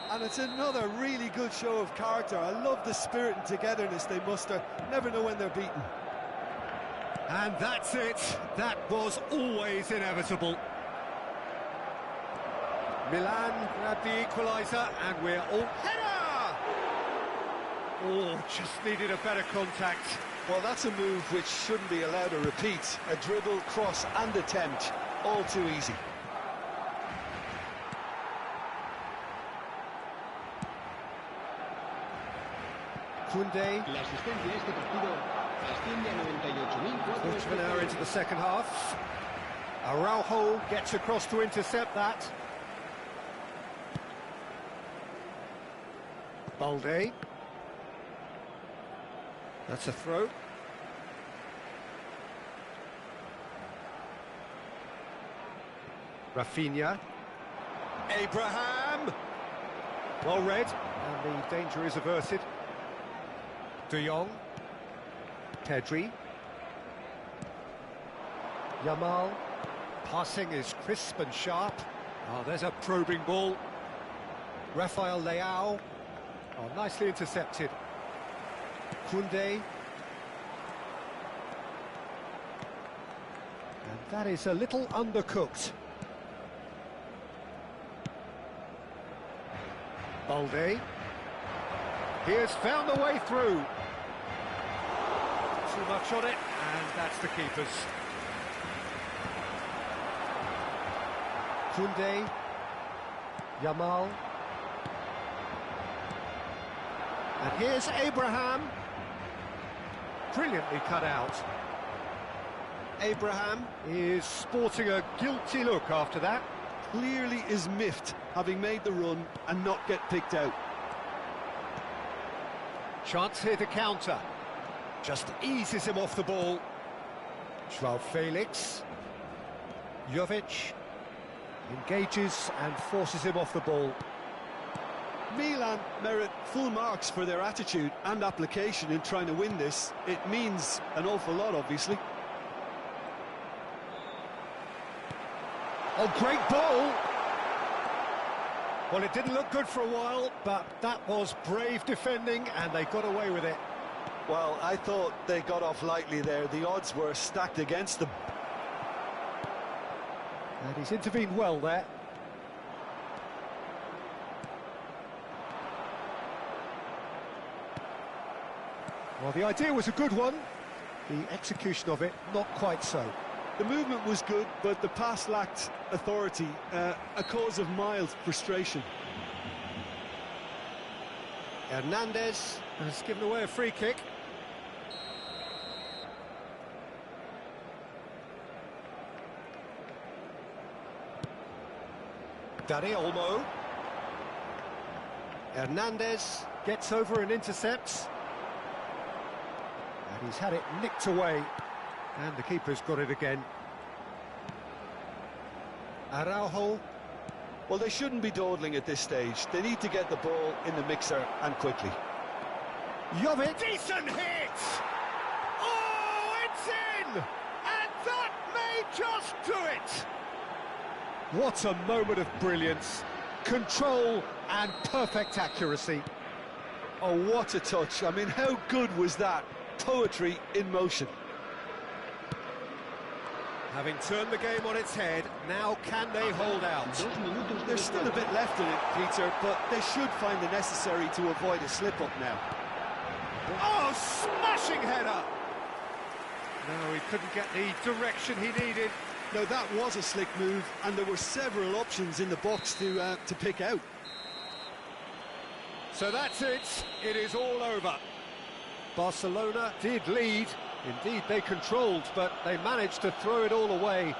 And it's another really good show of character. I love the spirit and togetherness they muster. Never know when they're beaten. And that's it. That was always inevitable. Milan grabbed the equaliser, and we're all... Header! Oh, just needed a better contact. Well, that's a move which shouldn't be allowed to repeat. A dribble, cross and attempt. All too easy. Koundé. La asistencia a este partido asciende a 98.400. Quarter of an hour into the second half. Araujo gets across to intercept that. Balde. That's a throw. Rafinha. Abraham. Well read, and the danger is averted. De Jong. Pedri. Yamal. Passing is crisp and sharp. Oh, there's a probing ball. Rafael Leao. Oh, nicely intercepted. Koundé. And that is a little undercooked. Balde. He has found a way through. Too much on it, and that's the keeper's. Koundé. Yamal. And here's Abraham. Brilliantly cut out. Abraham is sporting a guilty look after that. Clearly is miffed, having made the run and not get picked out. Chance here to counter. Just eases him off the ball. João Felix. Jovic engages and forces him off the ball. Milan merit full marks for their attitude and application in trying to win this. It means an awful lot, obviously. Oh, great ball! Well, it didn't look good for a while, but that was brave defending, and they got away with it. Well, I thought they got off lightly there. The odds were stacked against them. And he's intervened well there. Well, the idea was a good one. The execution of it, not quite so. The movement was good, but the pass lacked authority, a cause of mild frustration. Hernandez has given away a free kick. Dani Olmo. Hernandez gets over and intercepts. And he's had it nicked away. And the keeper's got it again. Araujo. Well, they shouldn't be dawdling at this stage. They need to get the ball in the mixer and quickly. Jovic. Decent hit! Oh, it's in! And that may just do it! What a moment of brilliance. Control and perfect accuracy. Oh, what a touch. I mean, how good was that? Poetry in motion. Having turned the game on its head, now can they hold out? 2 minutos de There's still a bit left in it, Peter, but they should find the necessary to avoid a slip-up now. Oh, smashing header! No, he couldn't get the direction he needed. No, that was a slick move, and there were several options in the box to pick out. So that's it. It is all over. Barcelona did lead. Indeed, they controlled, but they managed to throw it all away.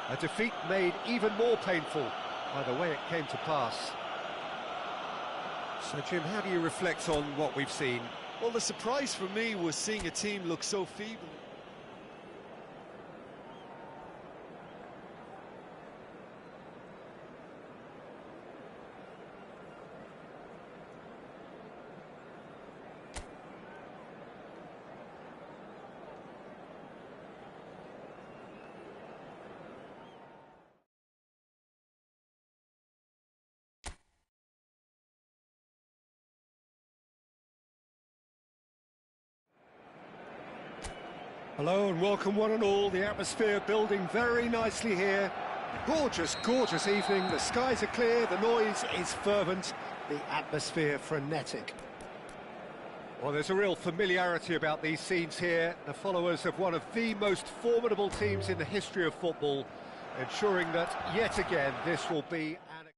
A defeat made even more painful by the way it came to pass. So, Jim, how do you reflect on what we've seen? Well, the surprise for me was seeing a team look so feeble. Hello and welcome one and all. The atmosphere building very nicely here. Gorgeous, gorgeous evening. The skies are clear, the noise is fervent, the atmosphere frenetic. Well, there's a real familiarity about these scenes here. The followers of one of the most formidable teams in the history of football, ensuring that, yet again, this will be an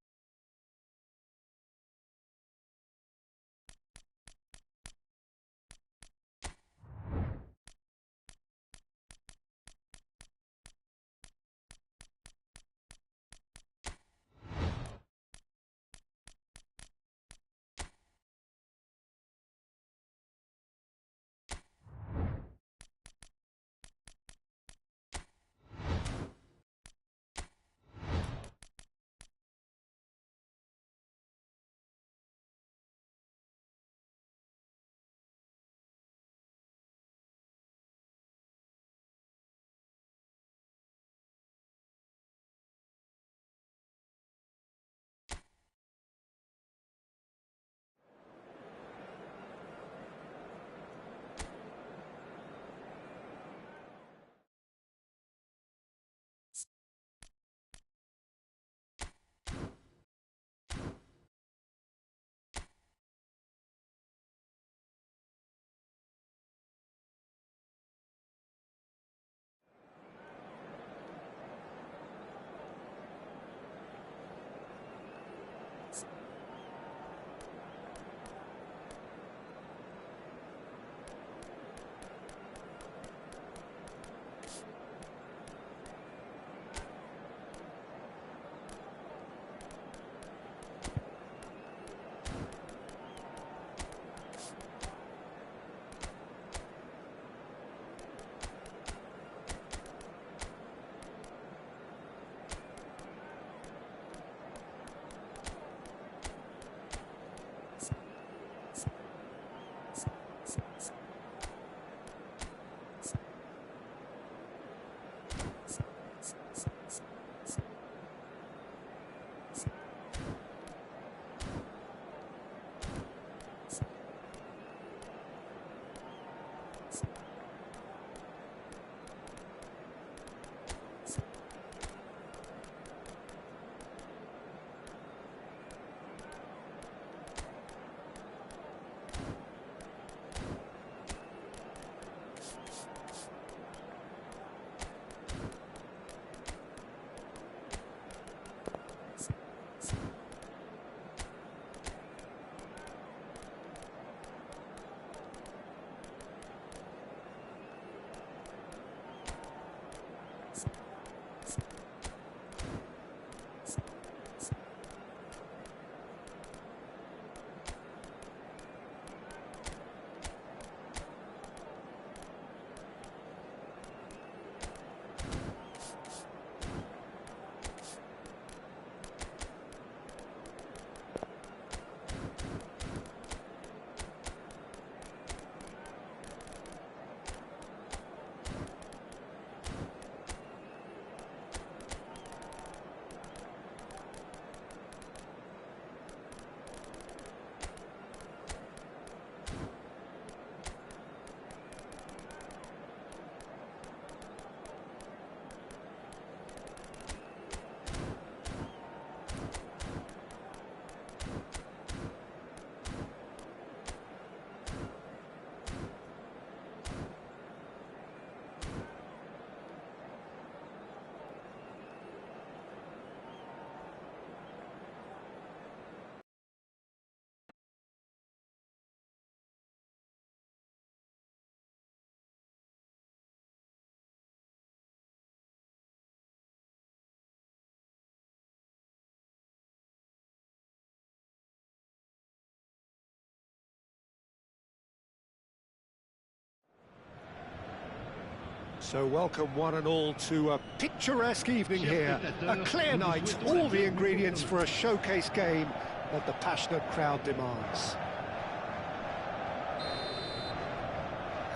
So welcome one and all to a picturesque evening here. A clear night, all the ingredients for a showcase game that the passionate crowd demands.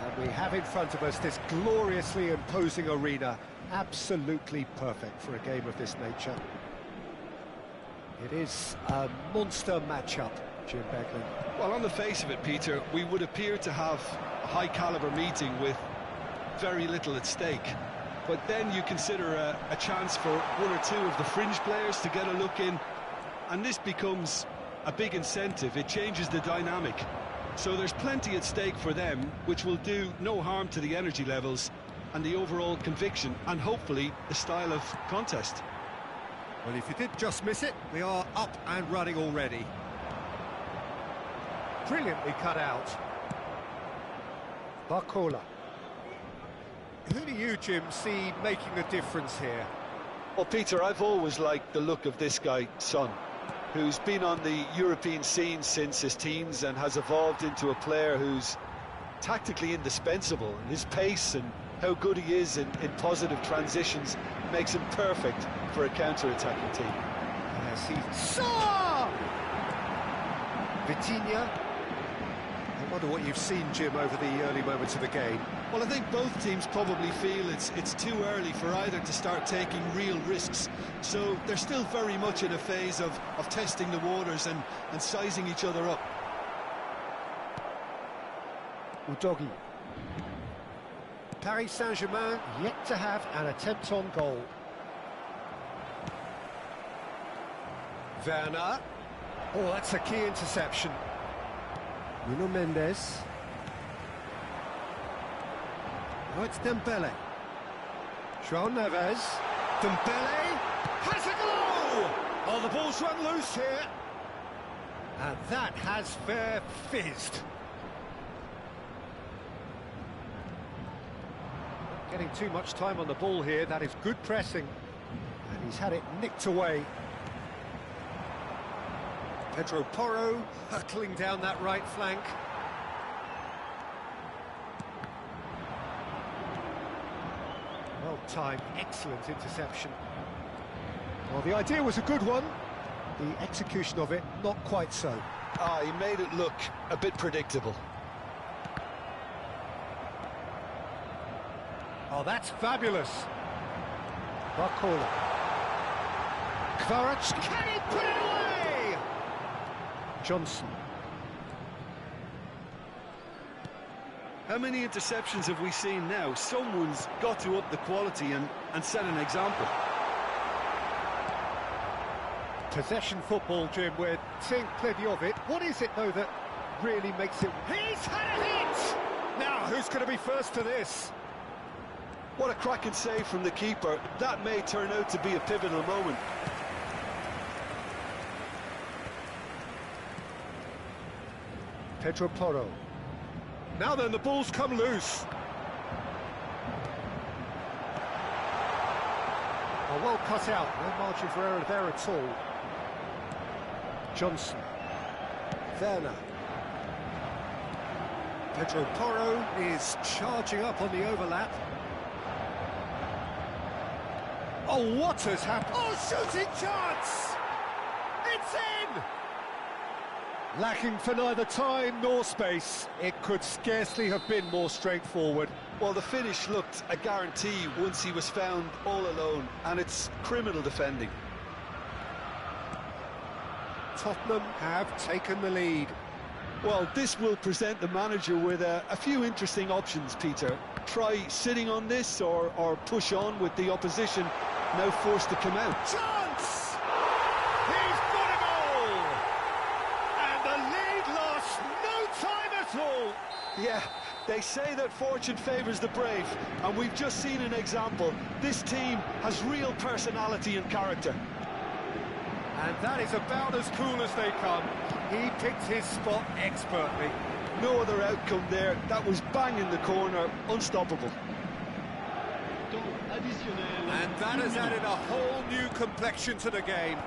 And we have in front of us this gloriously imposing arena, absolutely perfect for a game of this nature. It is a monster matchup, Jim Beglin. Well, on the face of it, Peter, we would appear to have a high-caliber meeting with very little at stake. But then you consider a chance for one or two of the fringe players to get a look in, and this becomes a big incentive. It changes the dynamic. So there's plenty at stake for them, which will do no harm to the energy levels and the overall conviction, and hopefully the style of contest. Well, if you did just miss it, we are up and running already. Brilliantly cut out. Barcola. Who do you, Jim, see making a difference here? Well, Peter, I've always liked the look of this guy, Son, who's been on the European scene since his teens and has evolved into a player who's tactically indispensable. And his pace and how good he is in positive transitions makes him perfect for a counter-attacking team. Yes, he saw! Vitinha. I wonder what you've seen, Jim, over the early moments of the game. Well, I think both teams probably feel it's too early for either to start taking real risks. So they're still very much in a phase of testing the waters and sizing each other up. Udogi. Paris Saint-Germain yet to have an attempt on goal. Werner. Oh, that's a key interception. Nuno Mendes. Now it's Dembele. João Neves. Dembele has a goal! Oh, the ball's run loose here. And that has fair fizzed. Getting too much time on the ball here. That is good pressing. And he's had it nicked away. Pedro Porro hurtling down that right flank. Well timed, excellent interception. Well, the idea was a good one. The execution of it, not quite so. He made it look a bit predictable. Oh, that's fabulous. Barcola. Kvarac, can he put it away? Johnson. How many interceptions have we seen now? Someone's got to up the quality and set an example. Possession football, Jim, we're seeing plenty of it. What is it, though, that really makes it... He's had a hit! Now, who's going to be first to this? What a cracking save from the keeper. That may turn out to be a pivotal moment. Pedro Porro. Now then, the ball's come loose. Oh, well cut out. No margin for error there at all. Johnson. Werner. Pedro Porro is charging up on the overlap. Oh, what has happened? Oh, shooting chance! It's in! Lacking for neither time nor space. It could scarcely have been more straightforward. Well, the finish looked a guarantee once he was found all alone, and it's criminal defending. Tottenham have taken the lead. Well, this will present the manager with a few interesting options, Peter. Try sitting on this or push on with the opposition now forced to come out. Chance! He's got a goal! And the lead lost no time at all! Yeah, they say that fortune favours the brave, and we've just seen an example. This team has real personality and character. And that is about as cool as they come. He picked his spot expertly. No other outcome there. That was bang in the corner, unstoppable. And that has added a whole new complexion to the game.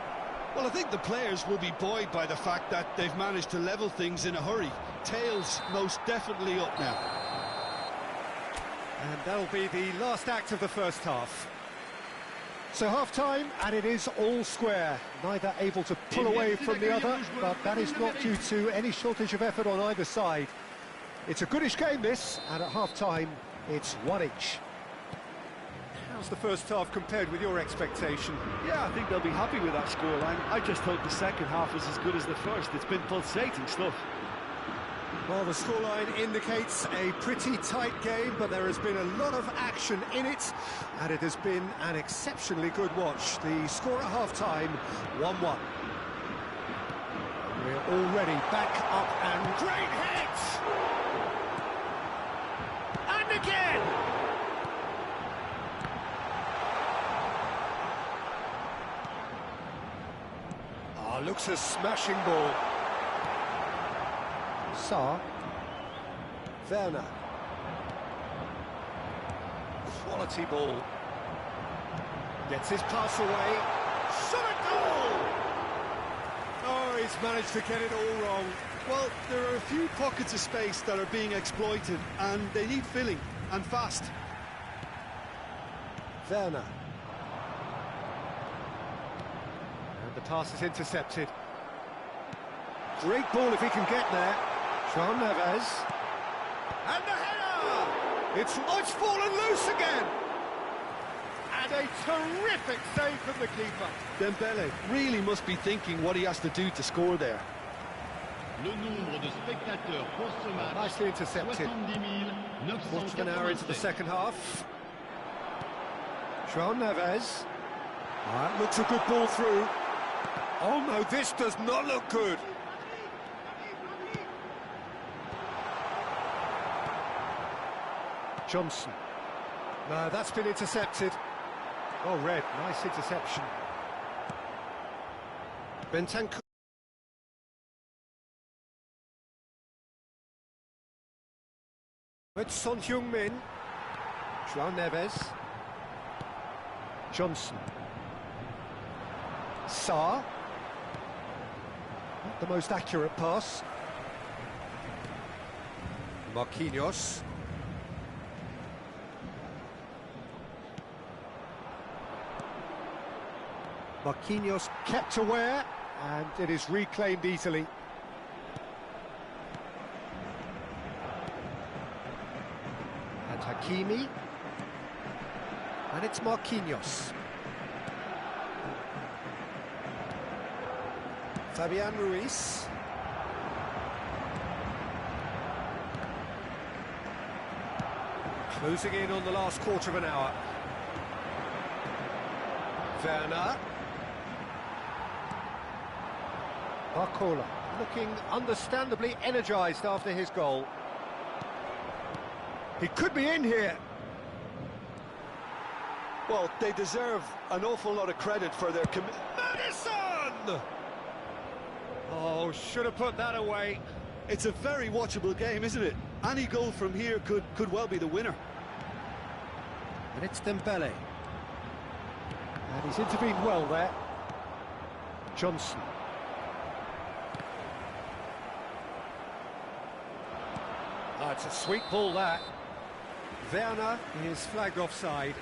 Well, I think the players will be buoyed by the fact that they've managed to level things in a hurry. Tails most definitely up now. And that'll be the last act of the first half. So half-time, and it is all square. Neither able to pull away from the other, but that is not due to any shortage of effort on either side. It's a goodish game, this, and at half-time, it's one each. How's the first half compared with your expectation? Yeah, I think they'll be happy with that scoreline. I just hope the second half was as good as the first. It's been pulsating stuff. Well, the scoreline indicates a pretty tight game, but there has been a lot of action in it, and it has been an exceptionally good watch. The score at half-time, 1-1. We're already back up, and great hit! And again! Looks a smashing ball. Sarr. Werner. Quality ball. Gets his pass away. Shot a goal! Oh, he's managed to get it all wrong. Well, there are a few pockets of space that are being exploited, and they need filling, and fast. Werner. And the pass is intercepted. Great ball if he can get there. João Neves. And the header! It's fallen loose again! And a terrific save from the keeper. Dembele really must be thinking what he has to do to score there. Le nombre de spectateurs pour ce match. Nicely intercepted. 70 Quarter of an hour into the second half. João Neves. That looks a good ball through. Oh no, this does not look good. Johnson. No, that's been intercepted. Oh, Red, nice interception. Bentancur. It's Son Heung-min. João Neves. Johnson. Sarr. Not the most accurate pass. Marquinhos. Marquinhos kept aware, and it is reclaimed easily. And Hakimi. And it's Marquinhos. Fabian Ruiz. Closing in on the last quarter of an hour. Werner. Barcola, looking understandably energised after his goal. He could be in here. Well, they deserve an awful lot of credit for their commitment. Maddison! Oh, should have put that away. It's a very watchable game, isn't it? Any goal from here could well be the winner. And it's Dembele. And he's intervened well there. Johnson. Oh, it's a sweet ball, that. Werner is flagged offside.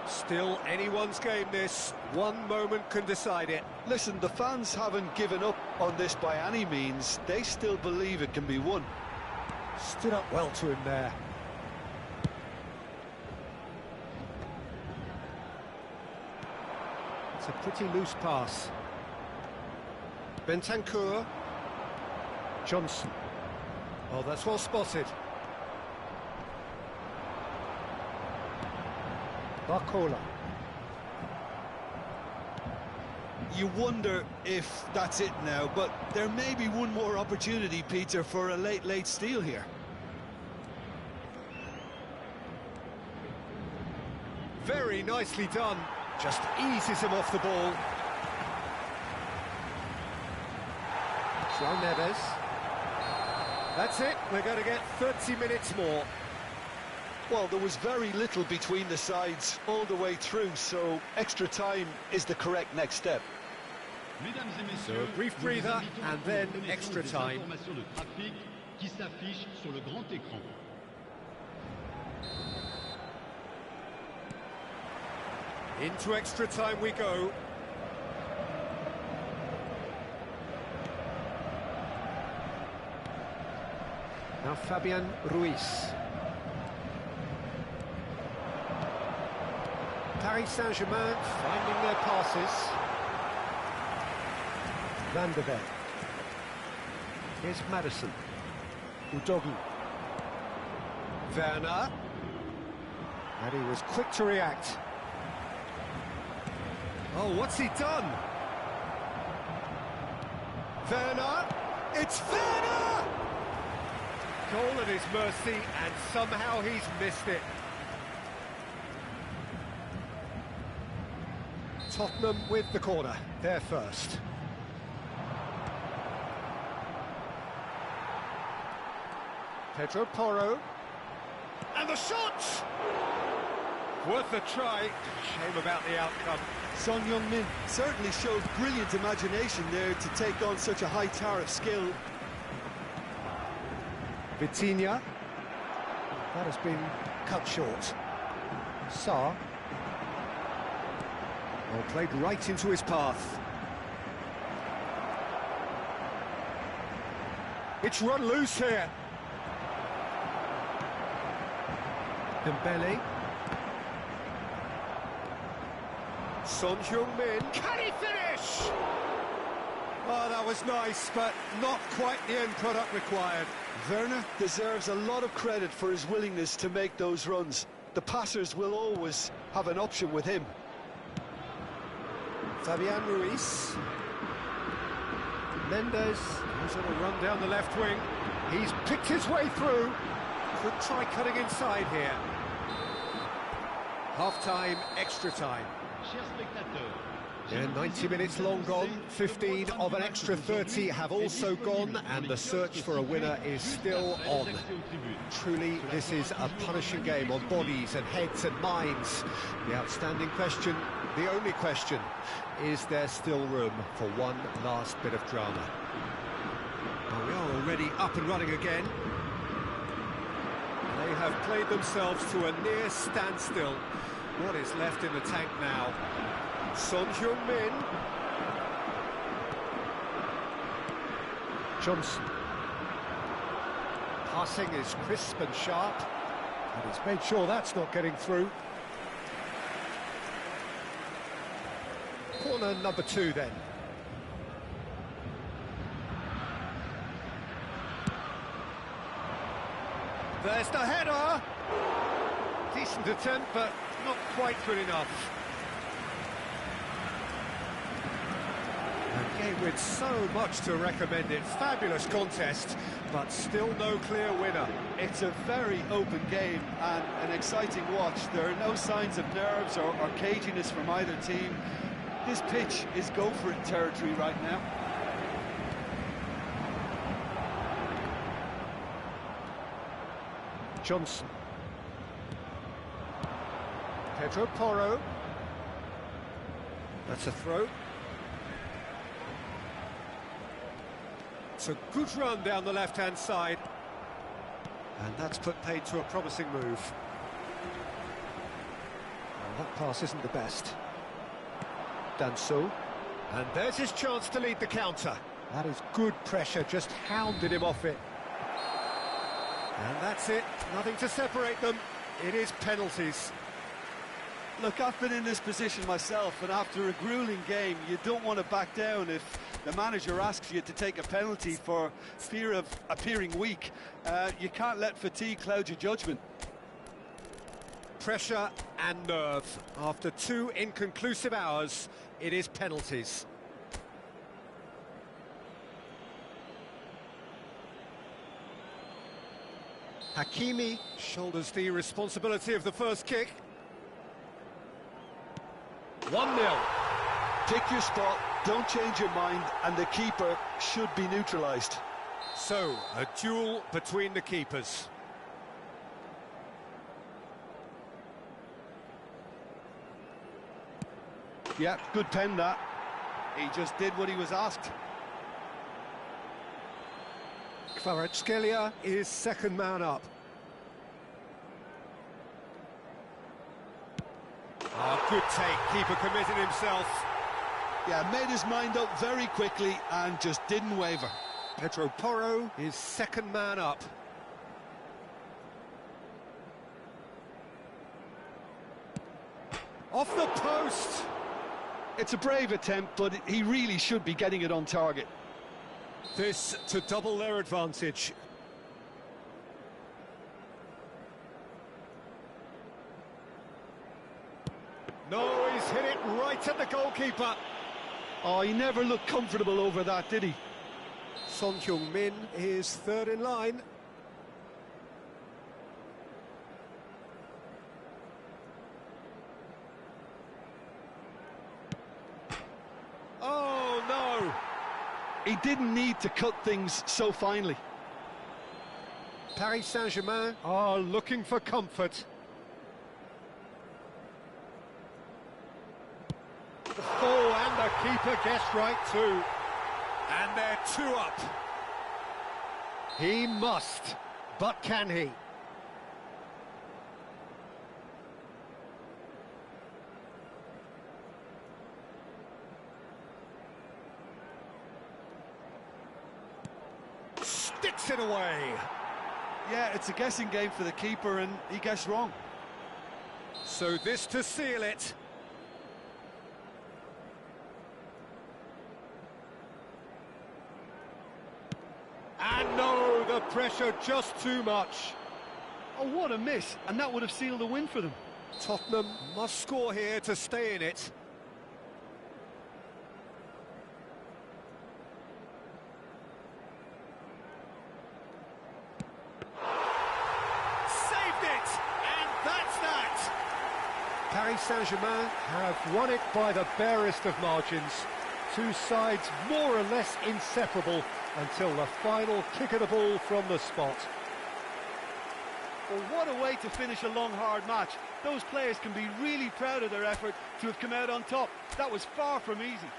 Still anyone's game, this. One moment can decide it. Listen, the fans haven't given up on this by any means. They still believe it can be won. Stood up well to him there. It's a pretty loose pass. Bentancur. Johnson. Oh, that's well spotted. Barcola. You wonder if that's it now, but there may be one more opportunity, Peter, for a late steal here. Very nicely done. Just eases him off the ball. João Neves. That's it. We're going to get 30 minutes more. Well, there was very little between the sides all the way through, so extra time is the correct next step. So a brief breather and then extra time. Into extra time we go. Now Fabian Ruiz. Paris Saint-Germain finding their passes. Van de Ven. Here's Madison. Udogie. Werner. And he was quick to react. Oh, what's he done? Werner. It's Werner! Goal at his mercy, and somehow he's missed it. Tottenham with the corner, they're first. Pedro Porro. And the shot! Worth a try. Shame about the outcome. Son Heung-min certainly showed brilliant imagination there to take on such a high tower of skill. Vitinha. That has been cut short. Sarr. Well, played right into his path. It's run loose here. Dembele. Son Heung-min. Can he finish? Oh, that was nice, but not quite the end product required. Werner deserves a lot of credit for his willingness to make those runs. The passers will always have an option with him. Fabian Ruiz. Mendes is on a run down the left wing. He's picked his way through. Could try cutting inside here. Half-time, extra time. Yeah, 90 minutes long gone, 15 of an extra 30 have also gone, and the search for a winner is still on. Truly, this is a punishing game on bodies and heads and minds. The outstanding question, the only question, is there still room for one last bit of drama? Well, we are already up and running again. They have played themselves to a near standstill. What is left in the tank now? Son Heung-min. Johnson. Passing is crisp and sharp, and he's made sure that's not getting through. Corner number 2 then. There's the header! Decent attempt, but not quite good enough. A game with so much to recommend it. Fabulous contest, but still no clear winner. It's a very open game and an exciting watch. There are no signs of nerves or caginess from either team. This pitch is go-for-it territory right now. Johnson. Pedro Porro. That's a throw. It's a good run down the left-hand side. And that's put paid to a promising move. Well, that pass isn't the best. Danso. And there's his chance to lead the counter. That is good pressure, just hounded him off it. And that's it, nothing to separate them. It is penalties. Look, I've been in this position myself, and after a grueling game, you don't want to back down if the manager asks you to take a penalty for fear of appearing weak. You can't let fatigue cloud your judgment. Pressure and nerve. After 2 inconclusive hours, it is penalties. Hakimi shoulders the responsibility of the first kick. 1-0. Pick your spot, don't change your mind, and the keeper should be neutralised. So, a duel between the keepers. Yeah, good pen that. He just did what he was asked. Kvaratskhelia is second man up. Oh, good take. Keeper committed himself. Yeah, made his mind up very quickly and just didn't waver. Pedro Porro is second man up. Off the post! It's a brave attempt, but he really should be getting it on target. This to double their advantage. No, he's hit it right at the goalkeeper. Oh, he never looked comfortable over that, did he? Son Heung-min is third in line. Oh, no! He didn't need to cut things so finely. Paris Saint-Germain are looking for comfort. Oh, and the keeper guessed right too. And they're 2 up. He must, but can he? Sticks it away. Yeah, it's a guessing game for the keeper, and he guessed wrong. So this to seal it. And no, the pressure just too much. Oh, what a miss, and that would have sealed a win for them. Tottenham must score here to stay in it. Saved it! And that's that! Paris Saint-Germain have won it by the barest of margins. Two sides more or less inseparable until the final kick of the ball from the spot. Well, what a way to finish a long, hard match. Those players can be really proud of their effort to have come out on top. That was far from easy.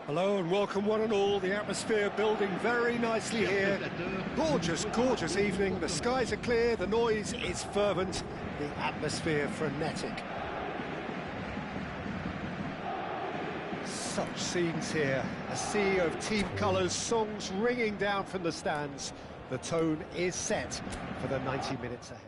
Hello and welcome one and all. The atmosphere building very nicely here. Gorgeous, gorgeous evening. The skies are clear, the noise is fervent, the atmosphere frenetic. Such scenes here. A sea of team colours, songs ringing down from the stands. The tone is set for the 90 minutes ahead.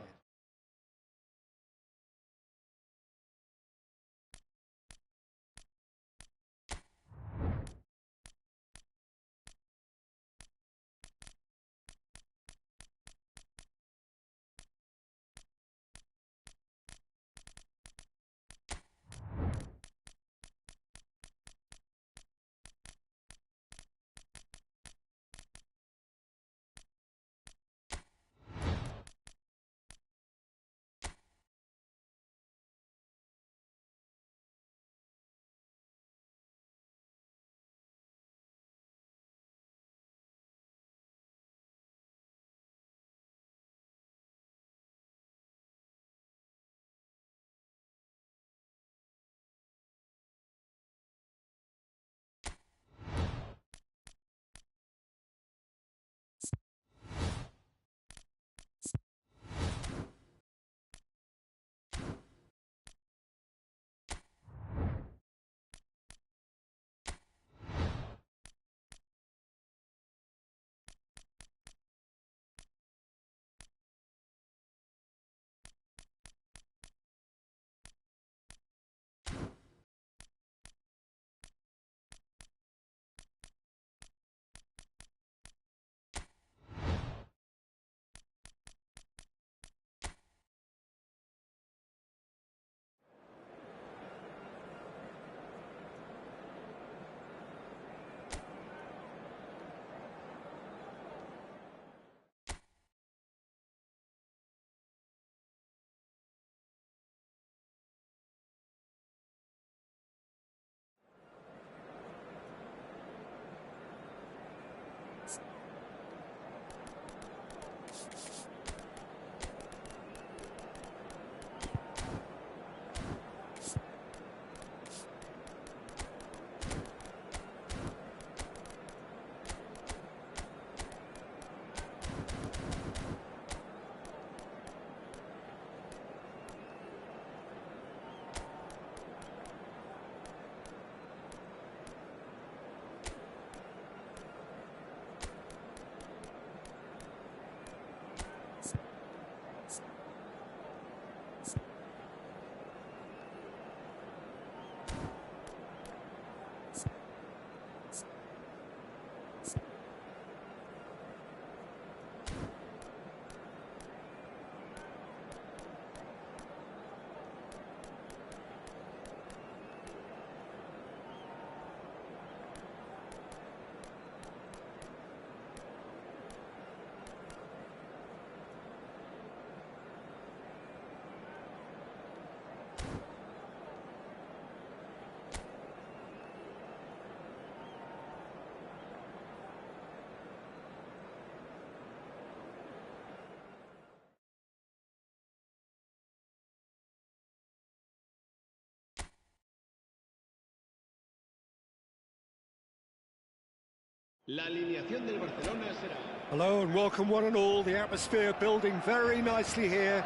La alineación del Barcelona será... Hello and welcome one and all. The atmosphere building very nicely here.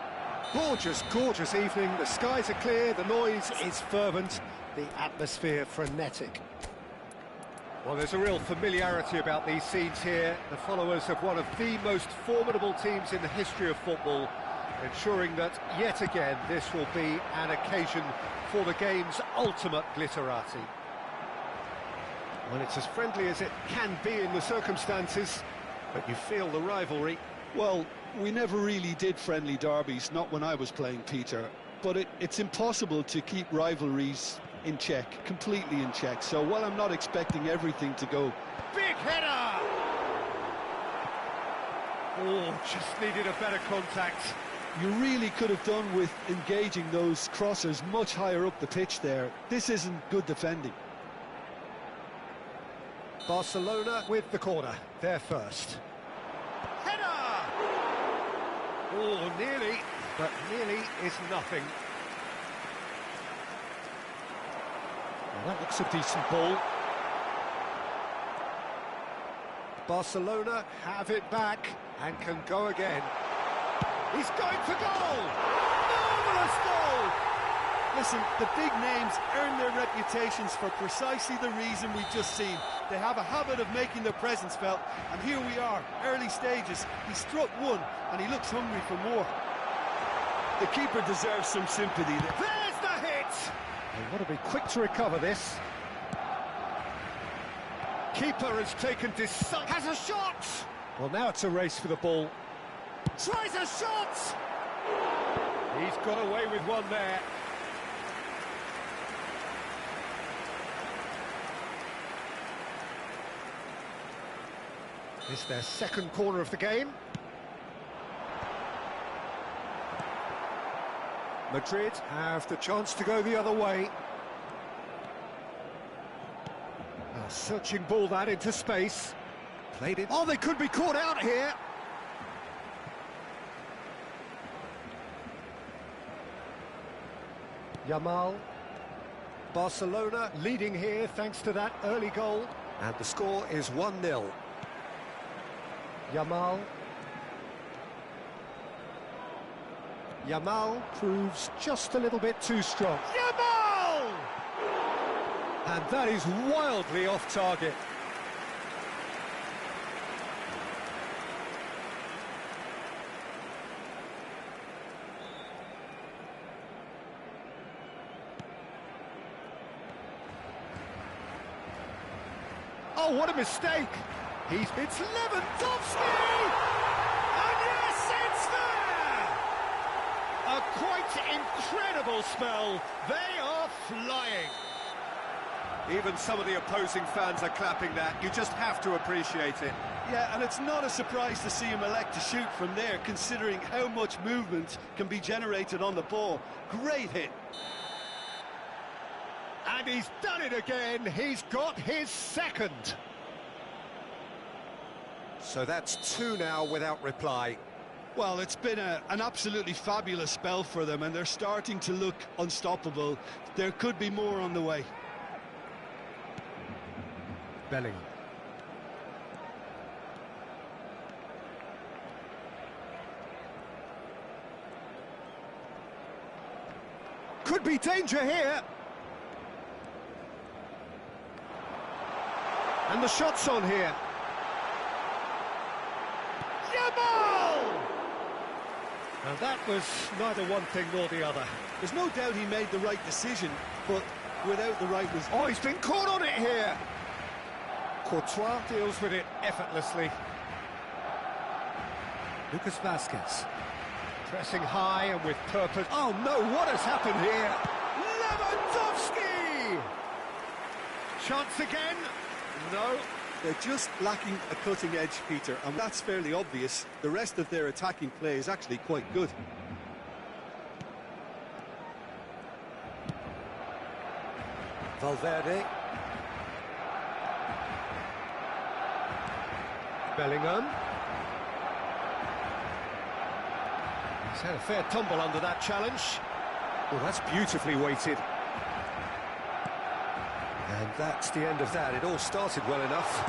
Gorgeous, gorgeous evening. The skies are clear, the noise is fervent, the atmosphere frenetic. Well, there's a real familiarity about these scenes here. The followers of one of the most formidable teams in the history of football, ensuring that, yet again, this will be an occasion for the game's ultimate glitterati. Well, it's as friendly as it can be in the circumstances, but you feel the rivalry. Well, we never really did friendly derbies, not when I was playing, Peter. But it's impossible to keep rivalries in check, completely in check. So while I'm not expecting everything to go... Big header! Oh, just needed a better contact. You really could have done with engaging those crossers much higher up the pitch there. This isn't good defending. Barcelona with the corner, they're first. Header! Oh, nearly, but nearly is nothing. Well, that looks a decent ball. Barcelona have it back and can go again. He's going for goal! Marvellous goal! Listen, the big names earn their reputations for precisely the reason we've just seen. They have a habit of making their presence felt, and here we are, early stages. He struck one, and he looks hungry for more. The keeper deserves some sympathy. There's the hit! They want to be quick to recover this. Keeper has taken has a shot! Well, now it's a race for the ball. Tries a shot! He's got away with one there. It's their second corner of the game. Madrid have the chance to go the other way. A searching ball that into space. Played it. Oh, they could be caught out here. Yamal. Barcelona leading here thanks to that early goal. And the score is 1-0. Yamal. Yamal proves just a little bit too strong. Yamal! And that is wildly off target. Oh, what a mistake! It's Lewandowski! And yes, it's there! A quite incredible spell. They are flying. Even some of the opposing fans are clapping that. You just have to appreciate it. Yeah, and it's not a surprise to see him elect to shoot from there, considering how much movement can be generated on the ball. Great hit. And he's done it again. He's got his second. So that's 2 now without reply. Well, it's been an absolutely fabulous spell for them, and they're starting to look unstoppable. There could be more on the way. Bellingham. Could be danger here. And the shot's on here. Yamal! And that was neither one thing nor the other. There's no doubt he made the right decision, but without the right result. Oh, he's been caught on it here. Courtois deals with it effortlessly. Lucas Vázquez. Pressing high and with purpose. Oh no, what has happened here? Lewandowski! Chance again? No. They're just lacking a cutting edge, Peter, and that's fairly obvious. The rest of their attacking play is actually quite good. Valverde. Bellingham. He's had a fair tumble under that challenge. Oh, that's beautifully weighted. And that's the end of that. It all started well enough.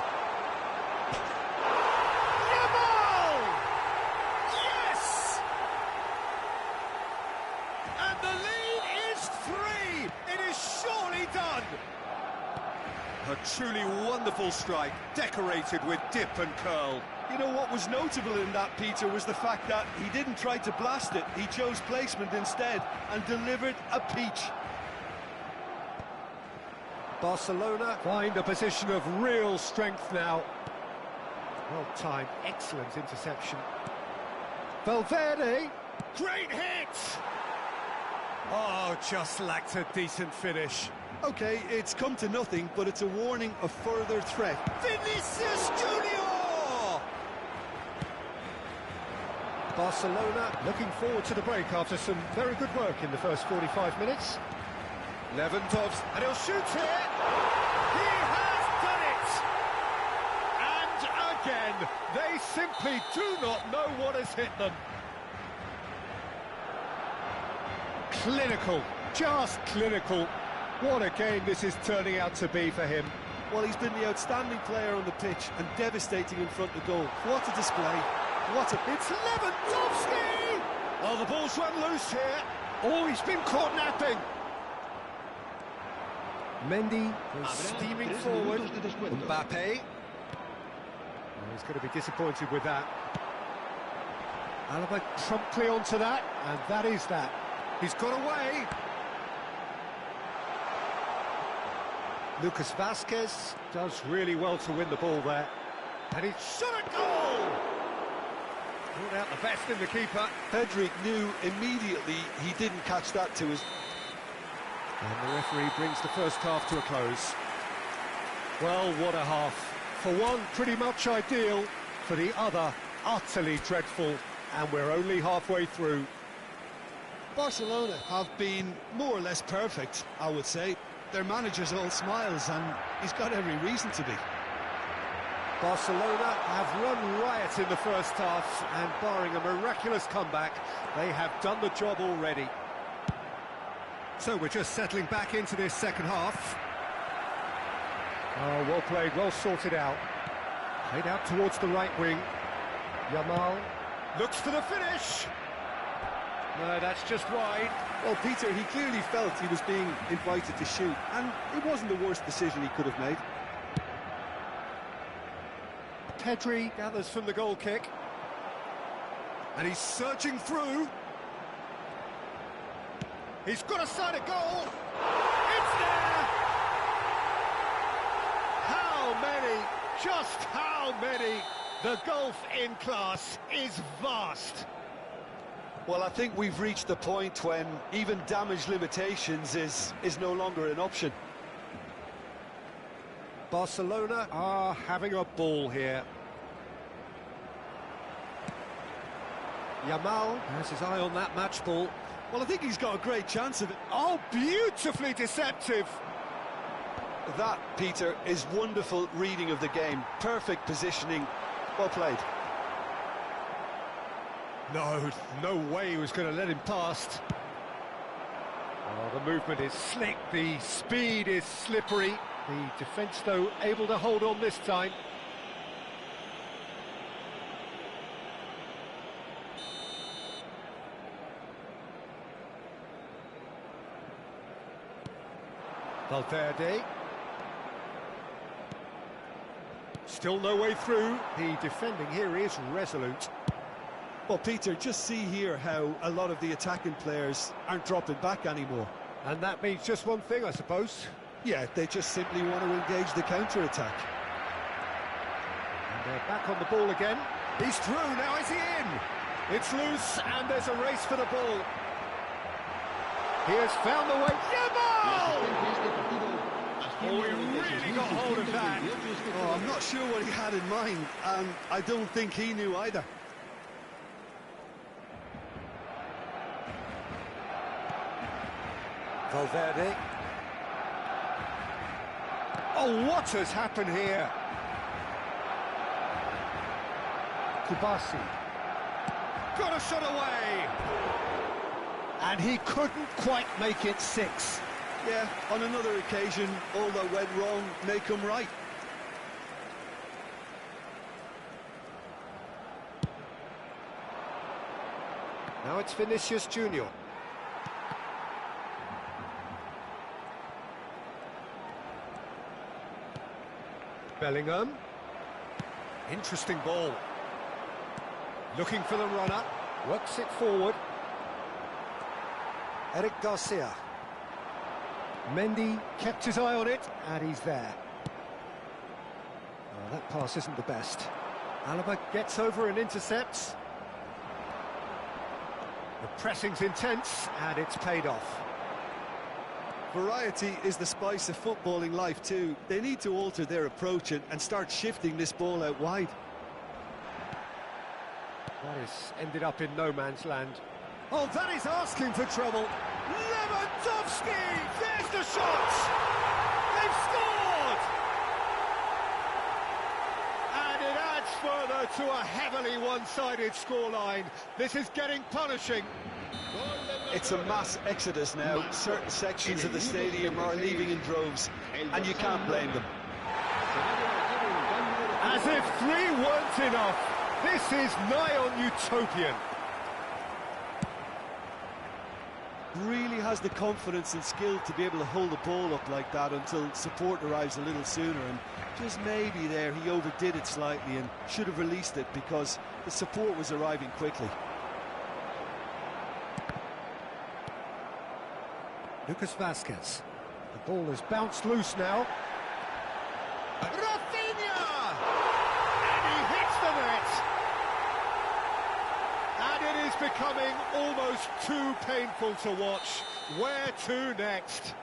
truly wonderful strike, decorated with dip and curl. You know what was notable in that, Peter, was the fact that he didn't try to blast it. He chose placement instead and delivered a peach. Barcelona find a position of real strength now. Well timed, excellent interception. Valverde, great hit! Oh, just lacked a decent finish. Okay, it's come to nothing, but it's a warning of further threat. Vinicius Junior! Barcelona looking forward to the break after some very good work in the first 45 minutes. Lewandowski, and he'll shoot here. He has done it! And again, they simply do not know what has hit them. Clinical, just clinical. What a game this is turning out to be for him. Well, he's been the outstanding player on the pitch and devastating in front of goal. What a display. What a... It's Lewandowski! Oh, the ball's run loose here. Oh, he's been caught napping. Mendy is steaming forward. Mbappe. Oh, he's going to be disappointed with that. Alaba promptly onto that, and that is that. He's got away. Lucas Vazquez does really well to win the ball there. And he's shot a goal! Brought out the best in the keeper. Pedri knew immediately he didn't catch that to his... And the referee brings the first half to a close. Well, what a half. For one, pretty much ideal. For the other, utterly dreadful. And we're only halfway through. Barcelona have been more or less perfect, I would say. Their manager's all smiles, and he's got every reason to be. Barcelona have run riot in the first half, and barring a miraculous comeback, they have done the job already. So we're just settling back into this second half. Oh, well played, well sorted out. Played out towards the right wing. Yamal looks for the finish. No, that's just wide. Well, Peter, he clearly felt he was being invited to shoot, and it wasn't the worst decision he could have made. Pedri gathers from the goal kick. And he's surging through. He's got a side of goal. It's there! How many? Just how many? The gulf in class is vast. Well, I think we've reached the point when even damage limitations is no longer an option. Barcelona are having a ball here. Yamal has his eye on that match ball. Well, I think he's got a great chance of it. Oh, beautifully deceptive. That, Peter, is wonderful reading of the game. Perfect positioning. Well played. No way he was going to let him past. Oh, the movement is slick, the speed is slippery. The defence, though, able to hold on this time. Valverde. Still no way through. The defending here is resolute. Well, Peter, just see here how a lot of the attacking players aren't dropping back anymore. And that means just one thing, I suppose. Yeah, they just simply want to engage the counter-attack. And they're back on the ball again. He's through, now is he in? It's loose, and there's a race for the ball. He has found the way. Yamal! Oh, he really got hold of that. Oh, I'm not sure what he had in mind, and I don't think he knew either. Valverde. Oh, what has happened here? Kubasi. Got a shot away. And he couldn't quite make it 6. Yeah, on another occasion, all that went wrong may come right. Now it's Vinicius Junior. Bellingham. Interesting ball. Looking for the runner. Works it forward. Eric Garcia. Mendy kept his eye on it, and he's there. Oh, that pass isn't the best. Alaba gets over and intercepts. The pressing's intense, and it's paid off. Variety is the spice of footballing life too. They need to alter their approach and start shifting this ball out wide. That has ended up in no man's land. Oh, that is asking for trouble. Lewandowski! There's the shot! They've scored! And it adds further to a heavily one-sided scoreline. This is getting punishing. It's a mass exodus now. Certain sections of the stadium are leaving in droves, and you can't blame them. As if 3 weren't enough. This is nigh on utopian. Really has the confidence and skill to be able to hold the ball up like that until support arrives a little sooner, and just maybe there he overdid it slightly and should have released it because the support was arriving quickly. Lucas Vazquez. The ball has bounced loose now. Rafinha! And he hits the net! And it is becoming almost too painful to watch. Where to next?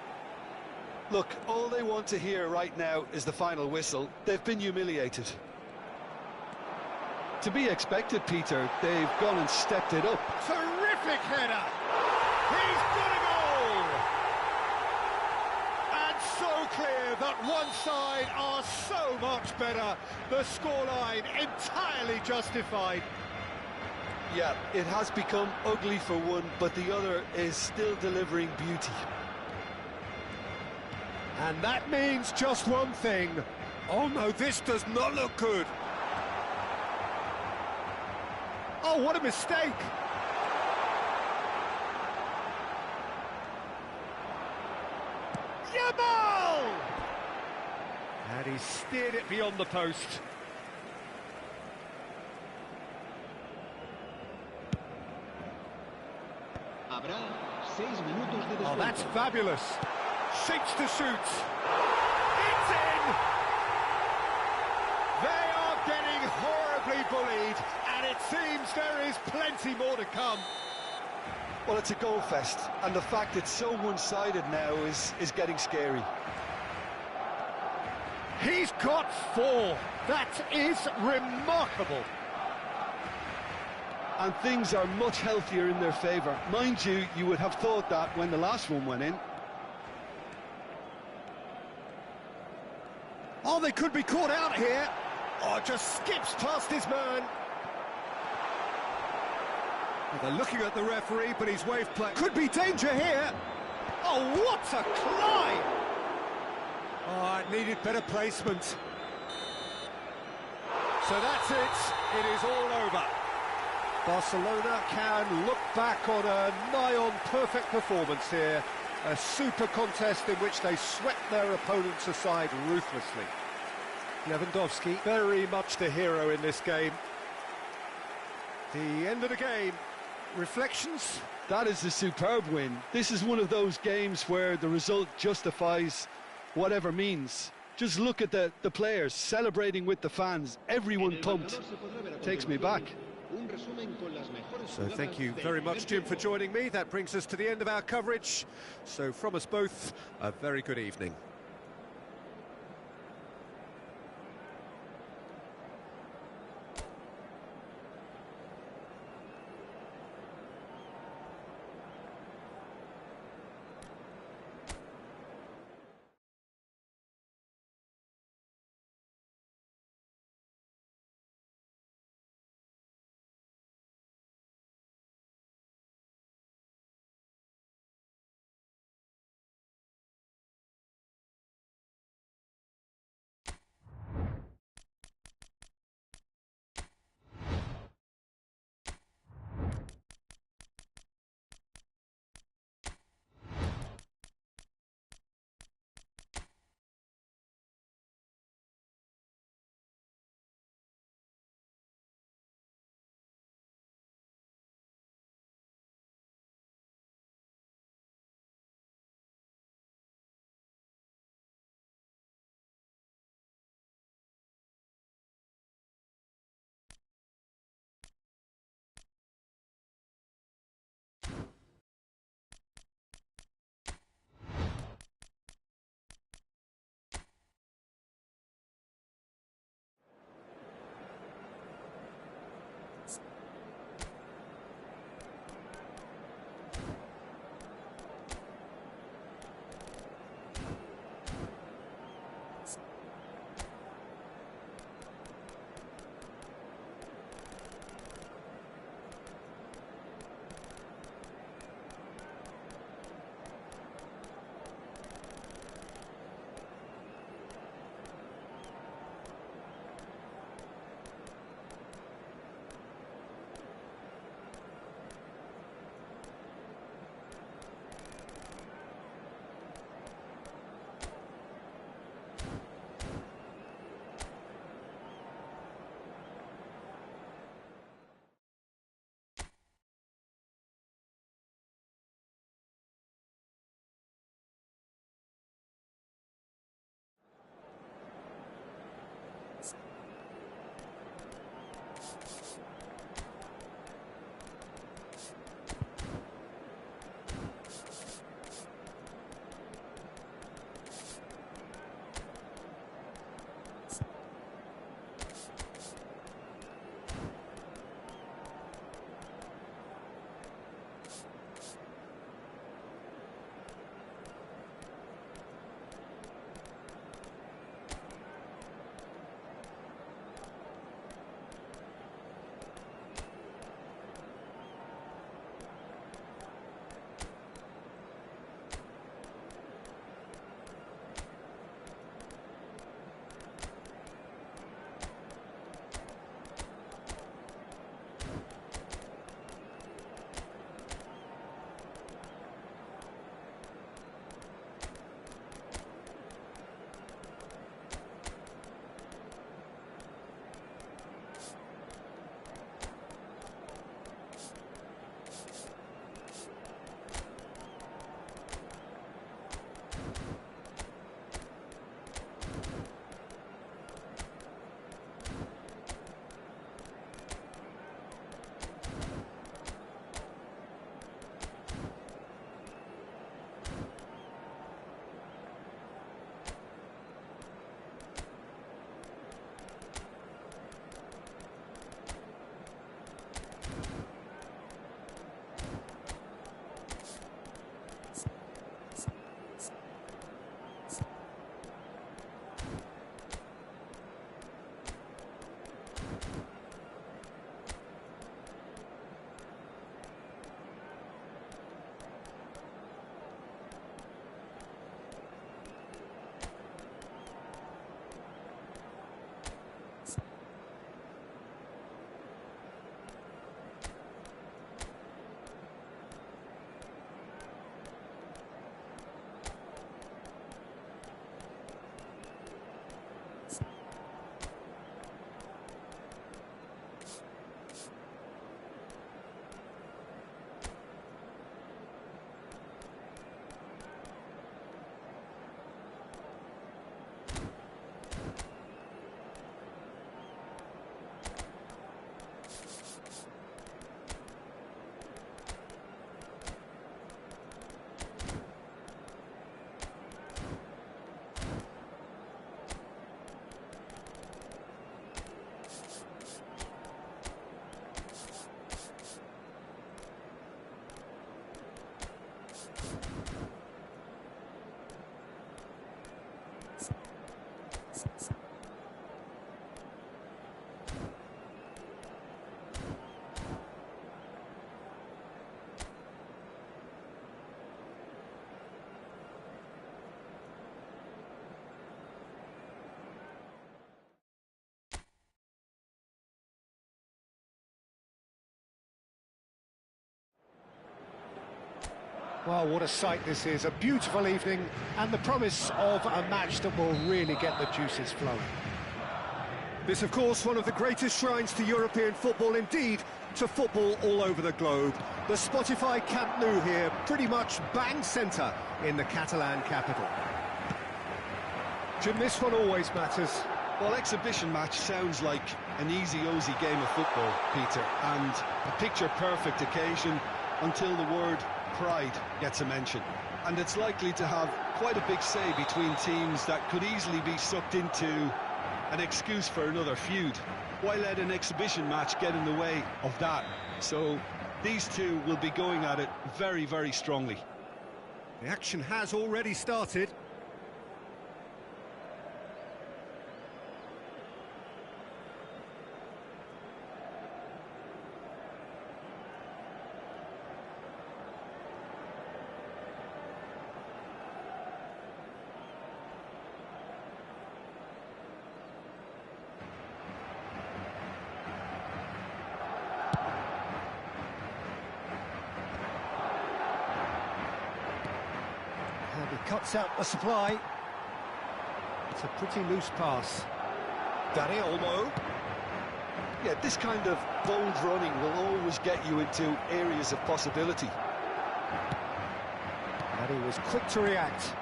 Look, all they want to hear right now is the final whistle. They've been humiliated. To be expected, Peter. They've gone and stepped it up. Terrific header! He's got a goal! And so clear that one side are so much better. The scoreline entirely justified. Yeah, it has become ugly for one, but the other is still delivering beauty. And that means just one thing. Oh no, this does not look good. Oh, what a mistake! Yamal! And he steered it beyond the post. Habrá 6 minutos de descuento. Oh, that's fabulous. Shapes to shoot. It's in! They are getting horribly bullied, and it seems there is plenty more to come. Well, it's a goal fest, and the fact it's so one-sided now is getting scary. He's got 4. That is remarkable. And things are much healthier in their favour. Mind you, you would have thought that when the last one went in. Oh, they could be caught out here. Oh, just skips past his man. Well, they're looking at the referee, but he's waved play. Could be danger here. Oh, what a climb! Oh, it needed better placement. So that's it. It is all over. Barcelona can look back on a nigh-on perfect performance here. A super contest in which they swept their opponents aside ruthlessly. Lewandowski, very much the hero in this game. The end of the game. Reflections? That is a superb win. This is one of those games where the result justifies whatever means. Just look at the players celebrating with the fans. Everyone pumped. Takes me back. So thank you very much, Jim, for joining me. That brings us to the end of our coverage. So from us both, a very good evening. Well, what a sight this is, a beautiful evening and the promise of a match that will really get the juices flowing. This, of course, one of the greatest shrines to European football, indeed, to football all over the globe. The Spotify Camp Nou here, pretty much bang centre in the Catalan capital. Jim, this one always matters. Well, exhibition match sounds like an easy-ozy game of football, Peter, and a picture-perfect occasion until the word pride gets a mention. And it's likely to have quite a big say between teams that could easily be sucked into an excuse for another feud. Why let an exhibition match get in the way of that? So these two will be going at it very, very strongly. The action has already started. He cuts out the supply. It's a pretty loose pass. Dani Olmo. Yeah, this kind of bold running will always get you into areas of possibility. And he was quick to react.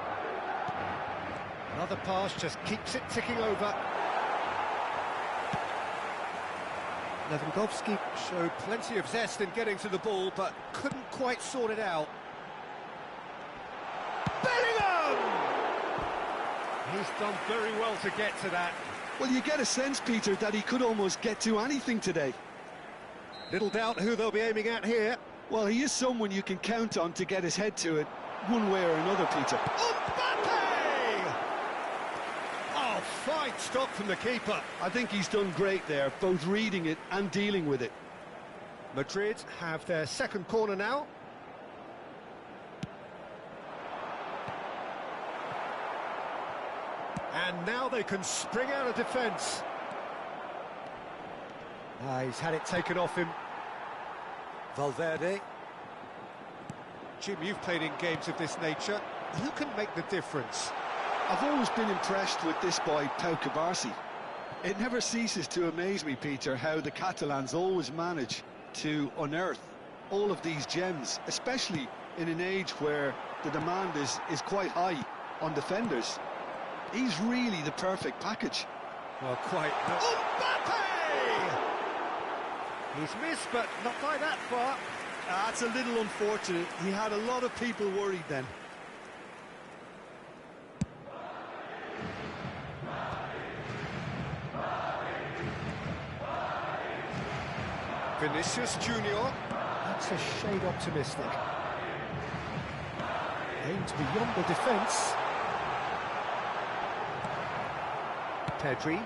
Another pass just keeps it ticking over. Lewandowski showed plenty of zest in getting to the ball, but couldn't quite sort it out. Bellingham! He's done very well to get to that. Well, you get a sense, Peter, that he could almost get to anything today. Little doubt who they'll be aiming at here. Well, he is someone you can count on to get his head to it, one way or another, Peter. Mbappe! Oh, fine stop from the keeper. I think he's done great there, both reading it and dealing with it. Madrid have their second corner now. And now they can spring out of defence. He's had it taken off him. Valverde. Jim, you've played in games of this nature. Who can make the difference? I've always been impressed with this boy, Pau Cubarsí. It never ceases to amaze me, Peter, how the Catalans always manage to unearth all of these gems, especially in an age where the demand is quite high on defenders. He's really the perfect package. Well, quite. Mbappe! He's missed, but not by that far. That's a little unfortunate. He had a lot of people worried then. Vinicius Junior. That's a shade optimistic. Aimed beyond the defence. Pedri.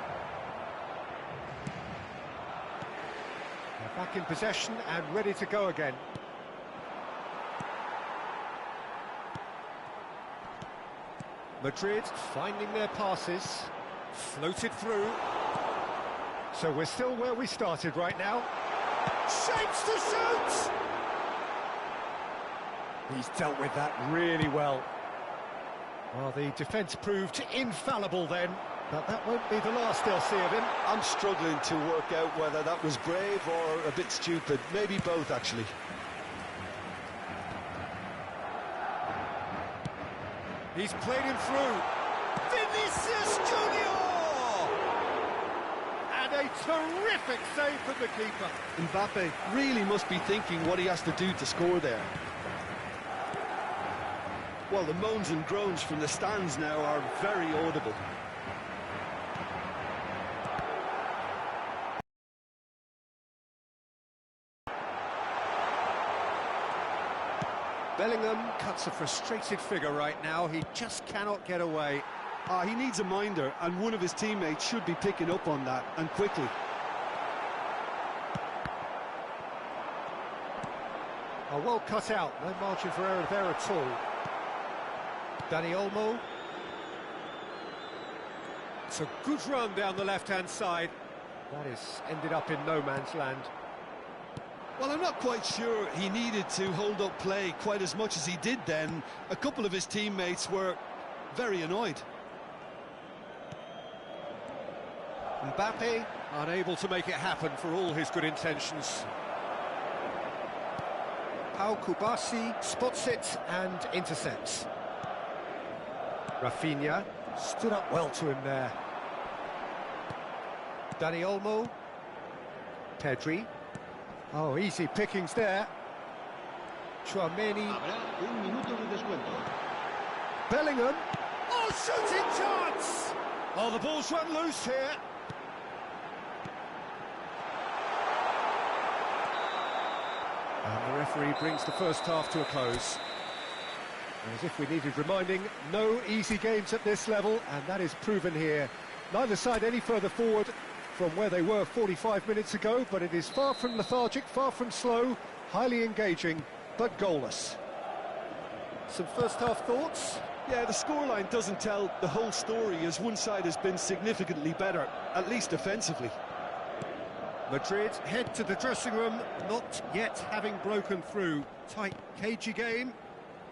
They're back in possession and ready to go again. Madrid finding their passes. Floated through. So we're still where we started right now. Shapes to shoot! He's dealt with that really well. Well, the defence proved infallible then, but that won't be the last they'll see of him. I'm struggling to work out whether that was brave or a bit stupid. Maybe both, actually. He's played him through. Vinicius Junior! And a terrific save from the keeper. Mbappe really must be thinking what he has to do to score there. Well, the moans and groans from the stands now are very audible. Bellingham cuts a frustrated figure right now. He just cannot get away. He needs a minder, and one of his teammates should be picking up on that, and quickly. Oh, well cut out. No margin for error there at all. Dani Olmo. It's a good run down the left-hand side. That is ended up in no man's land. Well, I'm not quite sure he needed to hold up play quite as much as he did then. A couple of his teammates were very annoyed. Mbappe unable to make it happen for all his good intentions. Pau Kubasi spots it and intercepts. Rafinha stood up well to him there. Dani Olmo. Pedri. Oh, easy pickings there. Tchouaméni. Habrá un minuto de descuento. Bellingham. Oh, shooting chance! Oh, the ball's run loose here. And the referee brings the first half to a close. As if we needed reminding, no easy games at this level, and that is proven here. Neither side any further forward from where they were 45 minutes ago, but it is far from lethargic, far from slow, highly engaging, but goalless. Some first-half thoughts? Yeah, the scoreline doesn't tell the whole story, as one side has been significantly better, at least offensively. Madrid head to the dressing room, not yet having broken through. Tight, cagey game.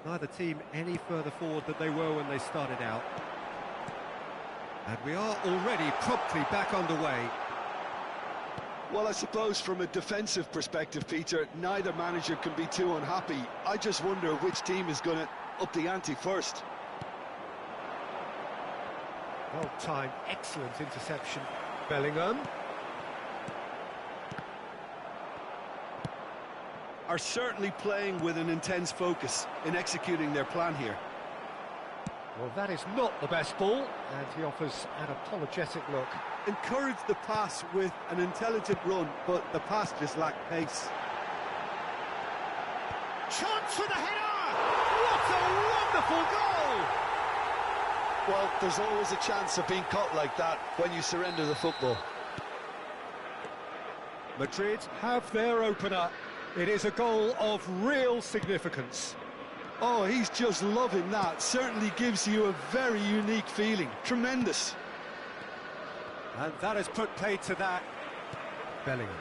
Neither team any further forward than they were when they started out. And we are already promptly back underway. Well, I suppose from a defensive perspective, Peter, neither manager can be too unhappy. I just wonder which team is going to up the ante first. Well-timed, excellent interception. Bellingham. Are certainly playing with an intense focus in executing their plan here. Well, that is not the best ball, and he offers an apologetic look. Encouraged the pass with an intelligent run, but the pass just lacked pace. Chance for the header! What a wonderful goal! Well, there's always a chance of being caught like that when you surrender the football. Madrid have their opener. It is a goal of real significance. Oh, he's just loving that. Certainly gives you a very unique feeling. Tremendous. And that has put paid to that. Bellingham.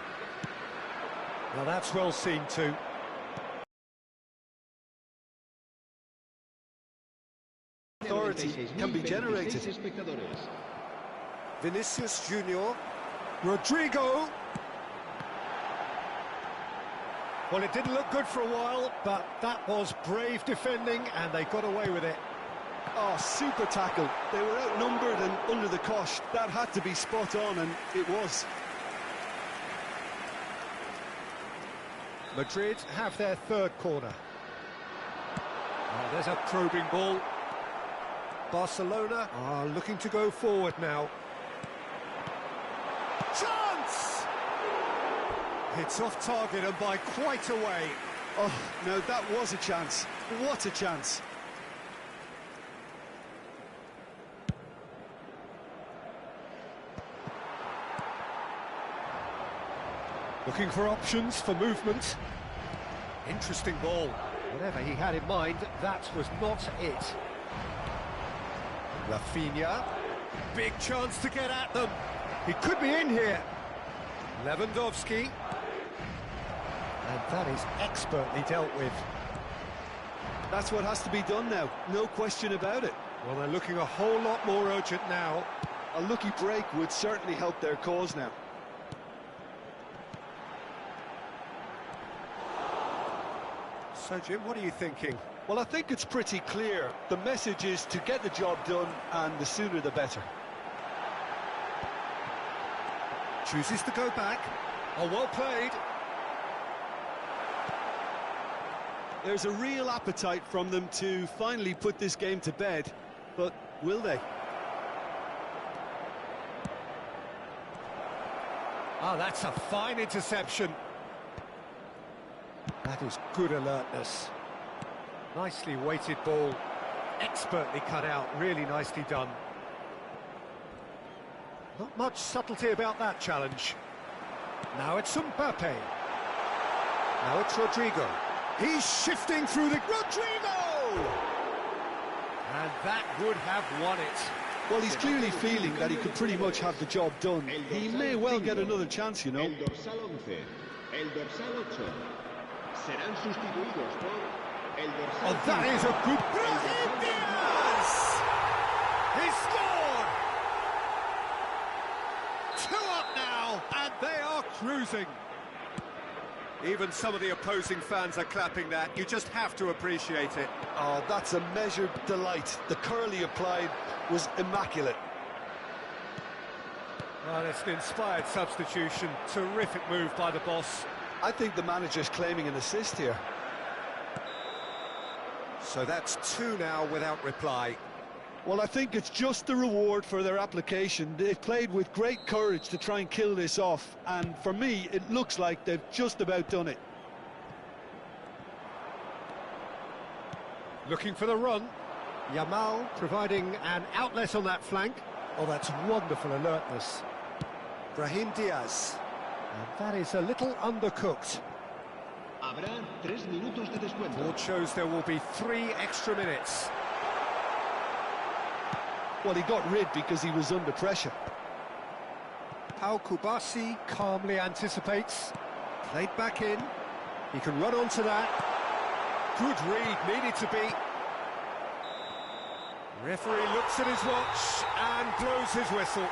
Now that's well seen too. Authority can be generated. Vinicius Junior. Rodrigo. Well, it didn't look good for a while, but that was brave defending, and they got away with it. Oh, super tackle. They were outnumbered and under the cosh. That had to be spot on, and it was. Madrid have their third corner. Oh, there's a probing ball. Barcelona are looking to go forward now. Chance! It's off target and by quite a way. Oh, no, that was a chance. What a chance. Looking for options for movement. Interesting ball. Whatever he had in mind, that was not it. Rafinha. Big chance to get at them. He could be in here. Lewandowski. And that is expertly dealt with. That's what has to be done now, no question about it. Well, they're looking a whole lot more urgent now. A lucky break would certainly help their cause now. So, Jim, what are you thinking? Well, I think it's pretty clear. The message is to get the job done, and the sooner the better. Chooses to go back. Oh, well played. There's a real appetite from them to finally put this game to bed, but will they? Oh, that's a fine interception. That is good alertness. Nicely weighted ball. Expertly cut out, really nicely done. Not much subtlety about that challenge. Now it's Mbappe. Now it's Rodrigo. He's shifting through the... Rodrigo! And that would have won it. Well, he's clearly feeling that he could pretty much have the job done. He may well get another chance, you know. El dorsal 11, El dorsal 8. Serán sustituidos por el dorsal. Oh, that is a good... Brahim Diaz! He scored! 2 up now, and they are cruising. Even some of the opposing fans are clapping that. You just have to appreciate it. Oh, that's a measured delight. The curl he applied was immaculate. Well, it's an inspired substitution. Terrific move by the boss. I think the manager's claiming an assist here. So that's 2 now without reply. Well, I think it's just the reward for their application. They've played with great courage to try and kill this off, and for me, it looks like they've just about done it. Looking for the run. Yamal providing an outlet on that flank. Oh, that's wonderful alertness. Brahim Diaz. And that is a little undercooked. Habrá 3 minutos de descuento. Board shows there will be 3 extra minutes. Well, he got rid because he was under pressure. Pau Kubasi calmly anticipates. Played back in. He can run onto that. Good read, needed to be. Referee looks at his watch and blows his whistle.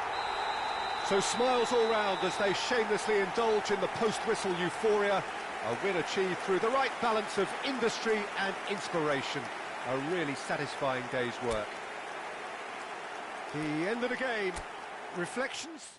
So smiles all round as they shamelessly indulge in the post-whistle euphoria. A win achieved through the right balance of industry and inspiration. A really satisfying day's work. The end of the game. Reflections?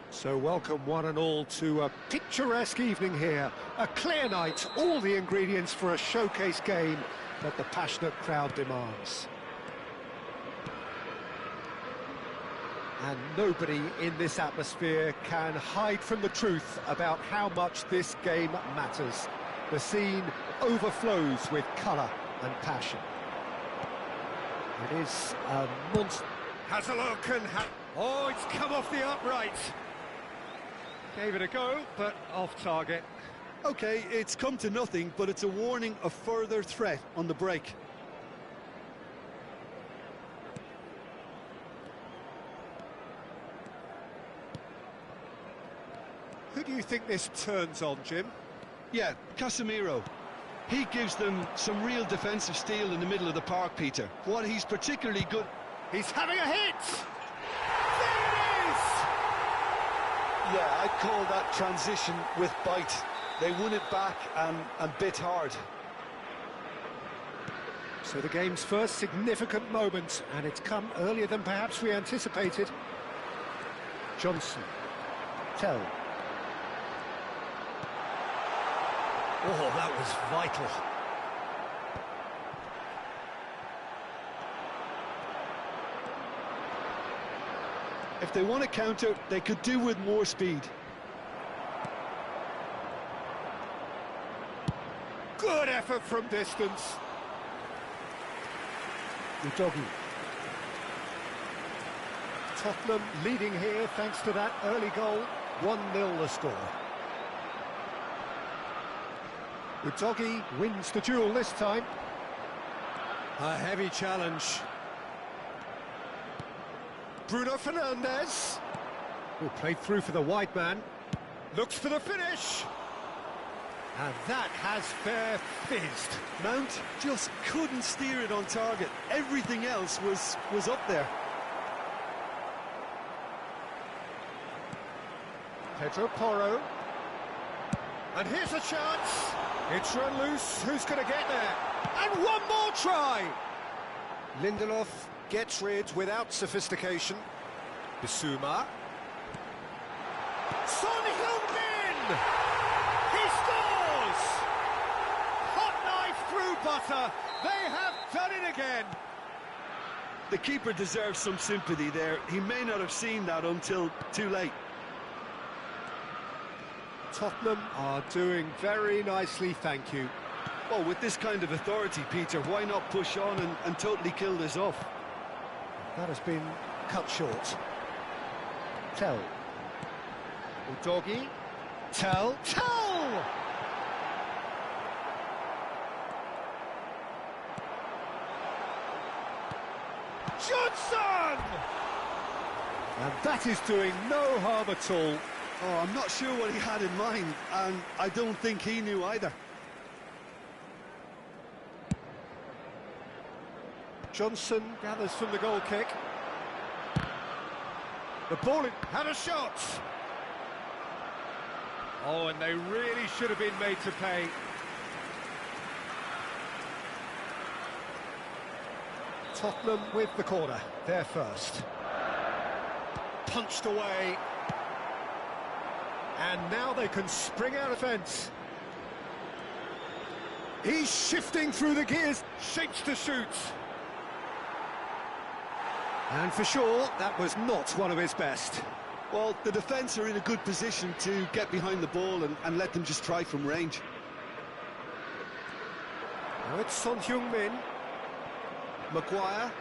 So welcome one and all to a picturesque evening here. A clear night, all the ingredients for a showcase game that the passionate crowd demands. And nobody in this atmosphere can hide from the truth about how much this game matters. The scene overflows with colour and passion. It is a monster. Has a look and oh, it's come off the upright. Gave it a go, but off target. OK, it's come to nothing, but it's a warning of further threat on the break. Who do you think this turns on, Jim? Yeah, Casemiro. He gives them some real defensive steel in the middle of the park, Peter. What he's particularly good... He's having a hit! There it is! Yeah, I'd call that transition with bite. They won it back and bit hard. So the game's first significant moment, and it's come earlier than perhaps we anticipated. Johnson. Tell. Oh, that was vital. If they want to counter, they could do with more speed. Good effort from distance. Udogie. Tottenham leading here thanks to that early goal. 1-0 the score. Udogie wins the duel this time. A heavy challenge. Bruno Fernandes. Who played through for the wide man. Looks for the finish. And that has fair fizzed. Mount just couldn't steer it on target. Everything else was up there. Pedro Porro. And here's a chance. It's run loose. Who's going to get there? And one more try. Lindelof gets rid without sophistication. Bissouma. Son Heung-min! He scores! Hot knife through butter. They have done it again. The keeper deserves some sympathy there. He may not have seen that until too late. Tottenham are doing very nicely, thank you. Well, with this kind of authority, Peter, why not push on and totally kill this off? That has been cut short. Tell. Udogie. Tell. Johnson! And that is doing no harm at all. Oh, I'm not sure what he had in mind, and I don't think he knew either. Johnson gathers from the goal kick. The ball had a shot. Oh, and they really should have been made to pay. Tottenham with the corner, they're first. Punched away. And now they can spring out of fence. He's shifting through the gears. Shapes to shoot. And for sure, that was not one of his best. Well, the defence are in a good position to get behind the ball and let them just try from range. Now it's Son Heung-min. Maguire.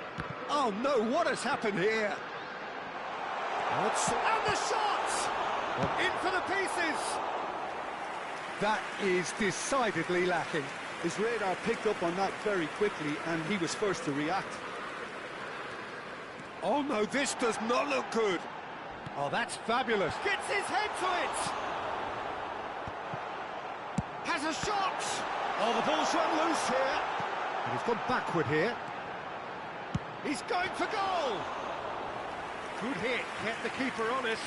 Oh no, what has happened here? And the shot! In for the pieces! That is decidedly lacking. His radar picked up on that very quickly, and he was first to react. Oh no, this does not look good. Oh, that's fabulous. Gets his head to it! Has a shot! Oh, the ball's run loose here. And he's gone backward here. He's going for goal! Good hit, kept the keeper honest.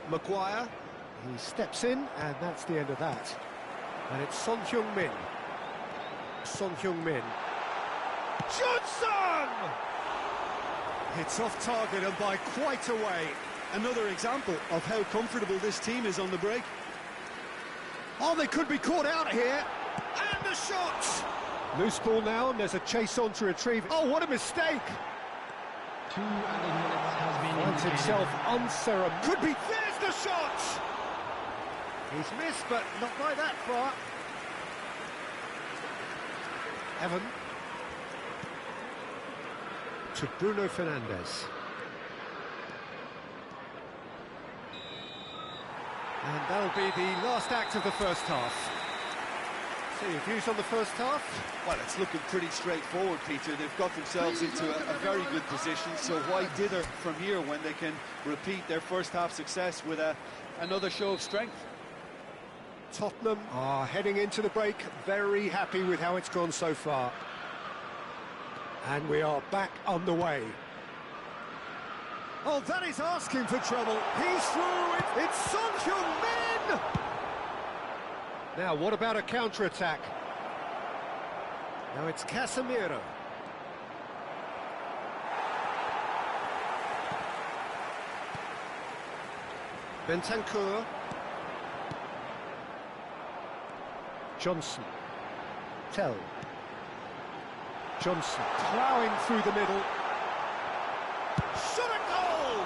Maguire. He steps in, and that's the end of that. And it's Son Heung-min. Son Heung-min. Johnson! It's off target and by quite a way. Another example of how comfortable this team is on the break. Oh, they could be caught out here. And the shot! Loose ball now, and there's a chase on to retrieve. Oh, what a mistake! 2 added minutes has been Finds himself unceremonious. Could be, there's the shot! He's missed, but not by that far. Evan. To Bruno Fernandes. And that'll be the last act of the first half. So your views on the first half? Well, it's looking pretty straightforward, Peter. They've got themselves into a very good position, so why dither from here when they can repeat their first half success with another show of strength? Tottenham are heading into the break, very happy with how it's gone so far. And we are back underway. Oh, that is asking for trouble. He's through it. It's Son Heung-min! Now, what about a counter-attack? Now it's Casemiro. Bentancur. Johnson. Tell. Johnson ploughing through the middle. Shot a goal!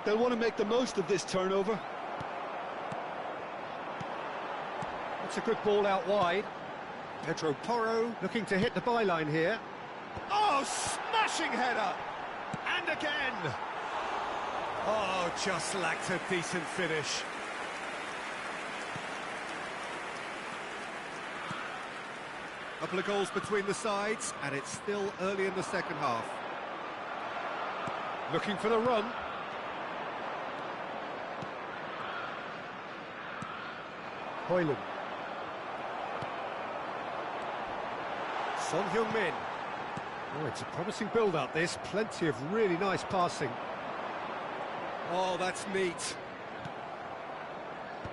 They'll want to make the most of this turnover. It's a good ball out wide. Pedro Porro looking to hit the byline here. Oh, smashing header! And again! Oh, just lacked a decent finish. Couple of goals between the sides, and it's still early in the second half. Looking for the run. Højlund. Son Heung-min. Oh, it's a promising build-up, this. Plenty of really nice passing. Oh, that's neat.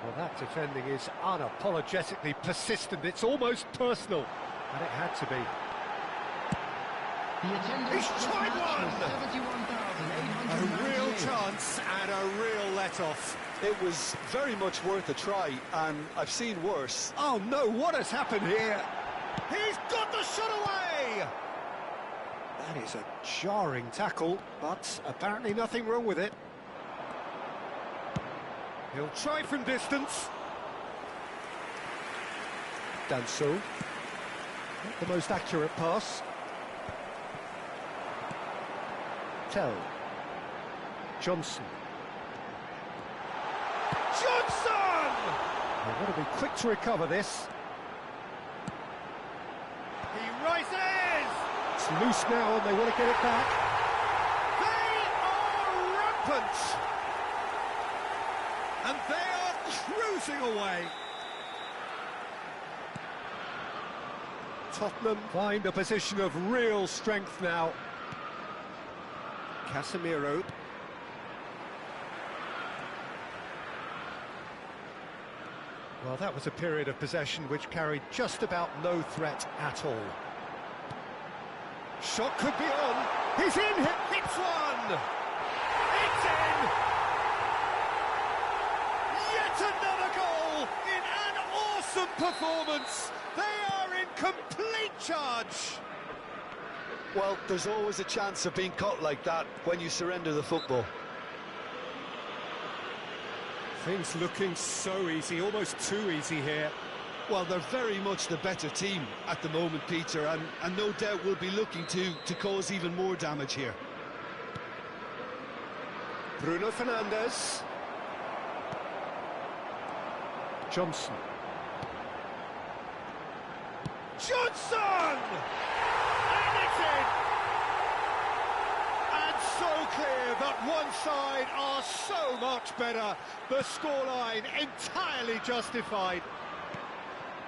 Well, that defending is unapologetically persistent. It's almost personal. And it had to be. He's tried one! A real chance and a real let-off. It was very much worth a try, and I've seen worse. Oh no, what has happened here? He's got the shot away! That is a jarring tackle, but apparently nothing wrong with it. He'll try from distance. Danso. Not the most accurate pass. Tell. Johnson. Johnson! They want to be quick to recover this. He rises! It's loose now and they want to get it back. They are rampant! And they are cruising away. Tottenham find a position of real strength now. Casemiro. Well, that was a period of possession which carried just about no threat at all. Shot could be on. He's in. Hits one. It's in. Yet another goal in an awesome performance. They are in complete charge. Well, there's always a chance of being caught like that when you surrender the football. Things looking so easy, almost too easy here. Well, they're very much the better team at the moment, Peter, and no doubt will be looking to cause even more damage here. Bruno Fernandes. Johnson. Johnson! And it's in! And so clear that one side are so much better. The scoreline entirely justified.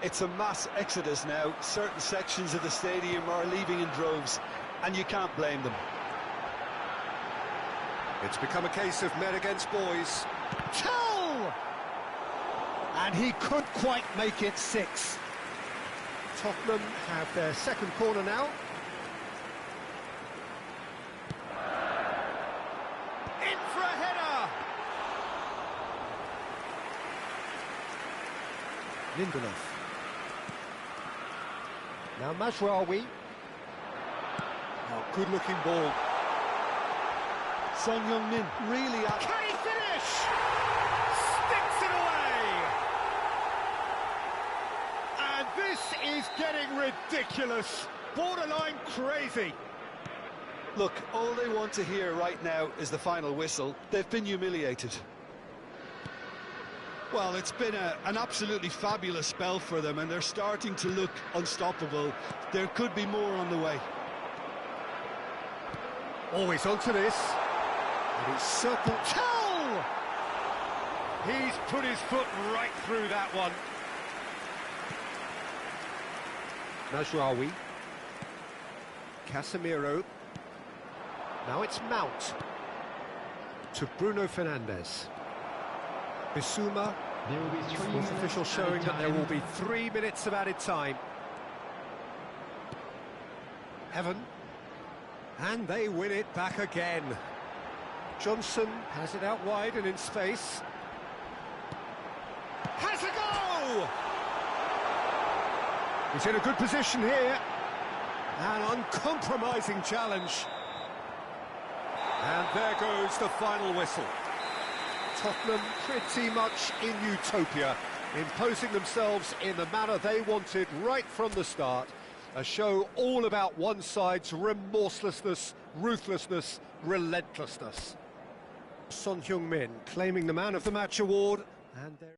It's a mass exodus now. Certain sections of the stadium are leaving in droves, and you can't blame them. It's become a case of men against boys. Tell! And he couldn't quite make it 6. Tottenham have their second corner now. In for a header! Lindelof. Now Mazraoui. Oh, good-looking ball. Son Heung-min really at... Can he finish? Sticks it away! And this is getting ridiculous. Borderline crazy. Look, all they want to hear right now is the final whistle. They've been humiliated. Well, it's been an absolutely fabulous spell for them, and they're starting to look unstoppable. There could be more on the way. Always onto this. And he's circled. Tell! He's put his foot right through that one. Najraoui. Casemiro. Now it's Mount. To Bruno Fernandes. Bissouma. There will be 3 Fourth minutes official added showing that there time. will be 3 minutes of added time. Heaven. And they win it back again. Johnson has it out wide and in space. Has a go! He's in a good position here. An uncompromising challenge. And there goes the final whistle. Tottenham pretty much in utopia, imposing themselves in the manner they wanted right from the start. A show all about one side's remorselessness, ruthlessness, relentlessness. Son Heung-min claiming the Man of the Match award, and there...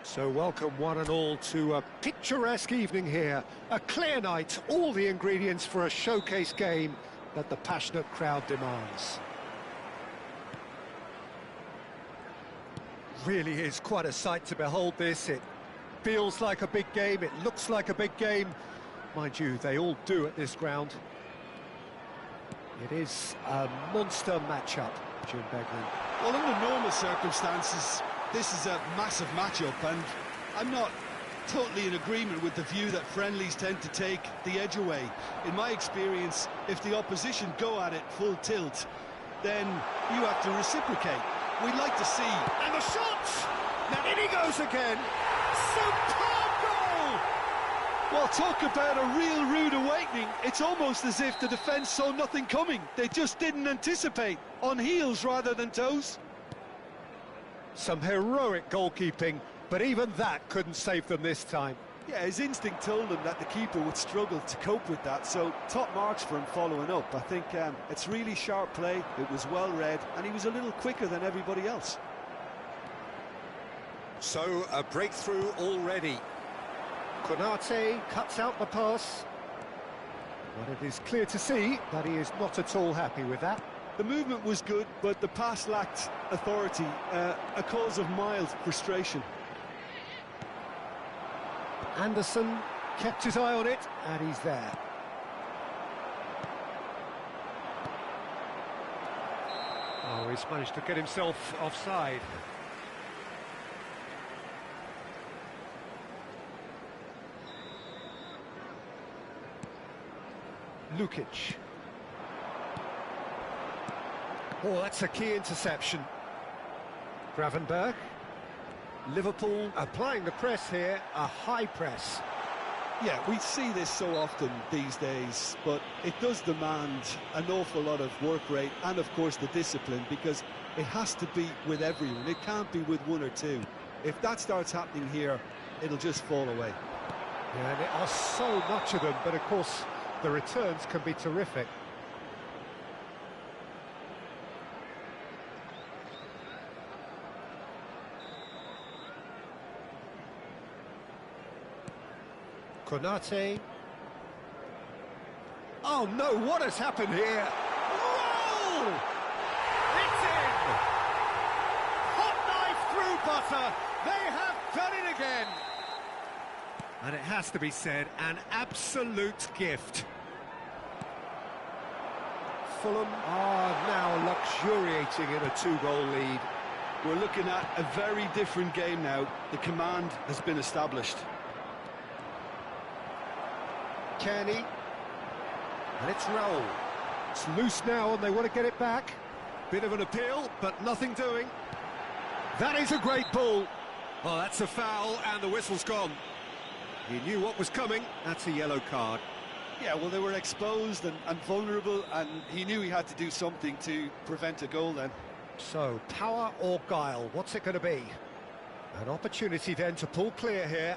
So welcome one and all to a picturesque evening here. A clear night, all the ingredients for a showcase game. that the passionate crowd demands. Really is quite a sight to behold this. It feels like a big game, it looks like a big game. Mind you, they all do at this ground. It is a monster matchup, Jim Beglin. Well, under normal circumstances, this is a massive matchup, and I'm not totally in agreement with the view that friendlies tend to take the edge away. In my experience, if the opposition go at it full tilt, then you have to reciprocate. We'd like to see... And the shot! Now in he goes again! Superb goal! Well, talk about a real rude awakening. It's almost as if the defence saw nothing coming. They just didn't anticipate, on heels rather than toes. Some heroic goalkeeping, but even that couldn't save them this time. Yeah, his instinct told him that the keeper would struggle to cope with that, so top marks for him following up. I think it's really sharp play, it was well read, and he was a little quicker than everybody else. So, a breakthrough already. Konate cuts out the pass. But it is clear to see that he is not at all happy with that. The movement was good, but the pass lacked authority, a cause of mild frustration. Anderson kept his eye on it, and he's there. Oh, he's managed to get himself offside. Lukic. Oh, that's a key interception. Gravenberg. Liverpool applying the press here, a high press. Yeah, we see this so often these days, but it does demand an awful lot of work rate and, of course, the discipline, because it has to be with everyone. It can't be with one or two. If that starts happening here, it'll just fall away. Yeah, and there are so much of them, but of course, the returns can be terrific. Konate. Oh no, what has happened here? Roll! It's in! Hot knife through butter. They have done it again. And it has to be said, an absolute gift. Fulham are now luxuriating in a 2-goal lead. We're looking at a very different game now. The command has been established. Kearney, and it's Raul. It's loose now and they want to get it back. Bit of an appeal, but nothing doing. That is a great ball. Oh, that's a foul and the whistle's gone. He knew what was coming. That's a yellow card. Yeah, well, they were exposed and vulnerable, and he knew he had to do something to prevent a goal then. So, power or guile, what's it going to be? An opportunity then to pull clear here.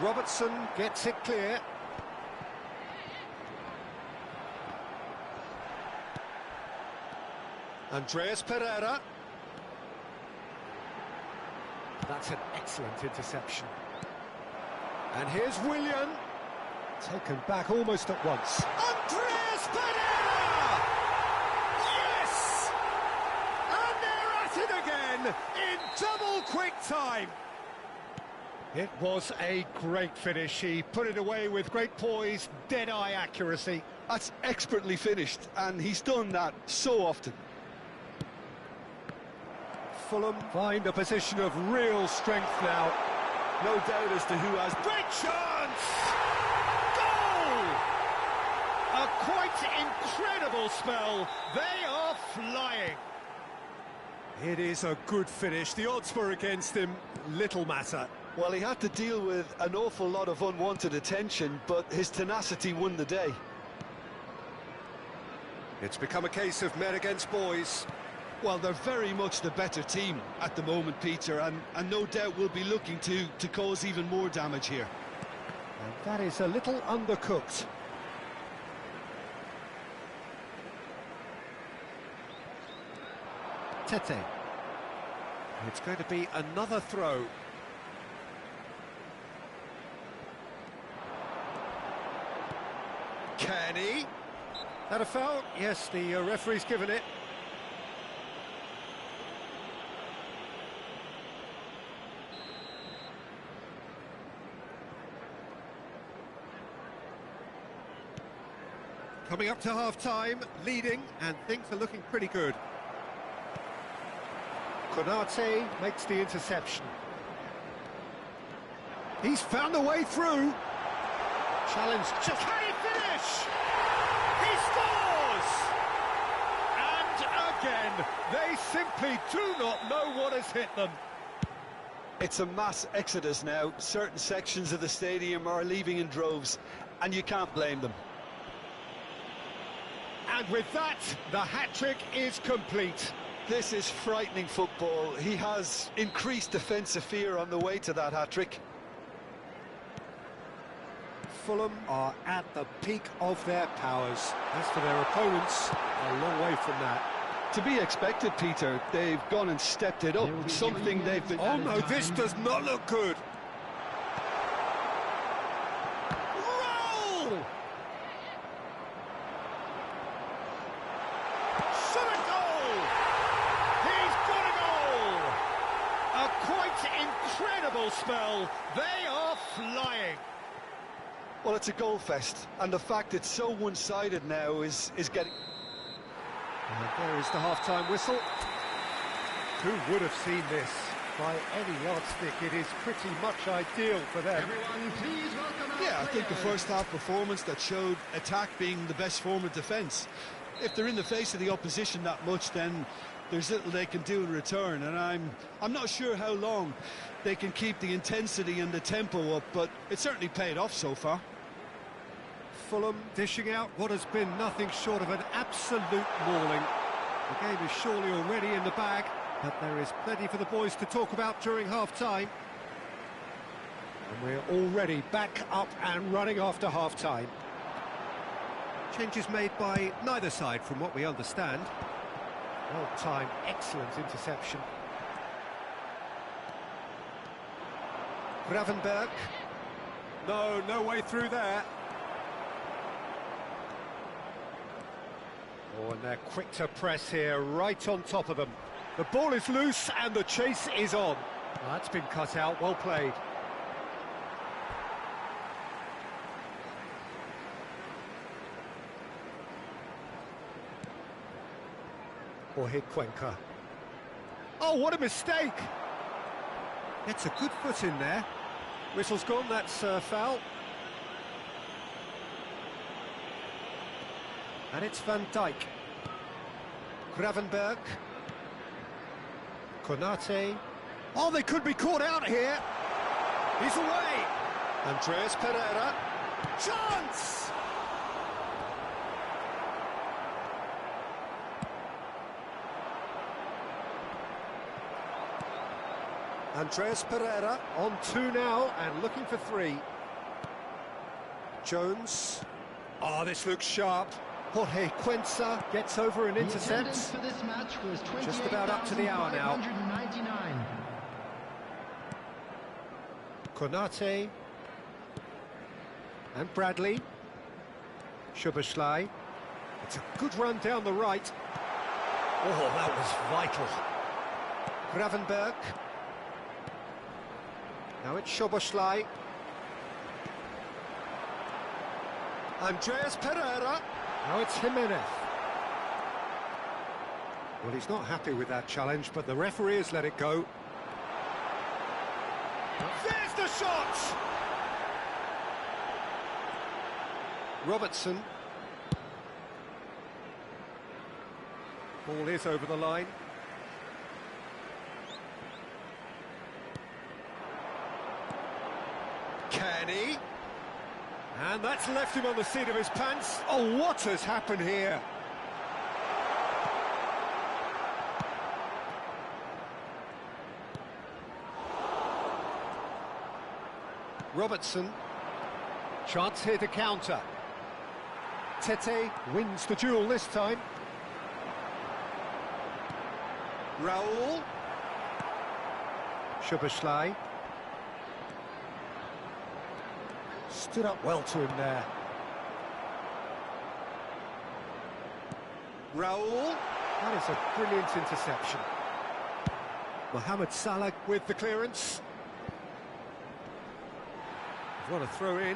Robertson gets it clear. Andreas Pereira. That's an excellent interception. And here's Willian. Taken back almost at once. Andreas Pereira! Yes! And they're at it again in double quick time. It was a great finish. He put it away with great poise, dead-eye accuracy. That's expertly finished, and he's done that so often. Fulham find a position of real strength now. No doubt as to who has... Great chance! Goal! A quite incredible spell. They are flying. It is a good finish. The odds were against him. Little matter. Well, he had to deal with an awful lot of unwanted attention, but his tenacity won the day. It's become a case of men against boys. Well, they're very much the better team at the moment, Peter, and no doubt will be looking to cause even more damage here. And that is a little undercooked. Tete. It's going to be another throw. Kenny. That a foul? Yes, the referee's given it. Coming up to half-time, leading, and things are looking pretty good. Konate makes the interception. He's found a way through. Challenge just... Can he finish? He scores! And again, they simply do not know what has hit them. It's a mass exodus now. Certain sections of the stadium are leaving in droves, and you can't blame them. And with that, the hat-trick is complete. This is frightening football. He has increased defensive fear on the way to that hat-trick. Fulham are at the peak of their powers. As for their opponents, a long way from that. To be expected, Peter. They've gone and stepped it up. Something they've been... Oh no, this does not look good. Roll! Shot a goal! He's got a goal! A quite incredible spell. They are flying. Well, it's a goal fest, and the fact it's so one-sided now is getting... And there is the half-time whistle. Who would have seen this? By any yardstick, it is pretty much ideal for them. Everyone, please welcome our Yeah, I think the players. first half performance that showed attack being the best form of defence. If they're in the face of the opposition that much, then there's little they can do in return, and I'm not sure how long they can keep the intensity and the tempo up, but it certainly paid off so far. Fulham dishing out what has been nothing short of an absolute mauling. The game is surely already in the bag, but there is plenty for the boys to talk about during half-time. And we're already back up and running after half-time. Changes made by neither side from what we understand. Well-timed, excellent interception. Gravenberg. No way through there. Oh, and they're quick to press here, right on top of them. The ball is loose and the chase is on. Well, that's been cut out, well played. Jorge Cuenca. Oh, what a mistake! Gets a good foot in there. Whistle's gone, that's foul. And it's Van Dijk. Gravenberg. Konate. Oh, they could be caught out here. He's away. Andreas Pereira. Chance! Andreas Pereira on 2 now and looking for 3. Jones. Oh, this looks sharp. Jorge Cuenca gets over and intercepts. For this match was Just about up to the hour now. 28,599. Konate. And Bradley. Szoboszlai. It's a good run down the right. Oh, that was vital. Gravenberg. Now it's Szoboszlai. Andreas Pereira. Now it's Jimenez. Well, he's not happy with that challenge, but the referee has let it go. There's the shot! Robertson. Ball is over the line. Kenny. And that's left him on the seat of his pants. Oh, what has happened here? Robertson. Chance here to counter. Tete wins the duel this time. Raul. Szoboszlai. Stood up well to him there. Raul. That is a brilliant interception. Mohamed Salah with the clearance. What a throw in.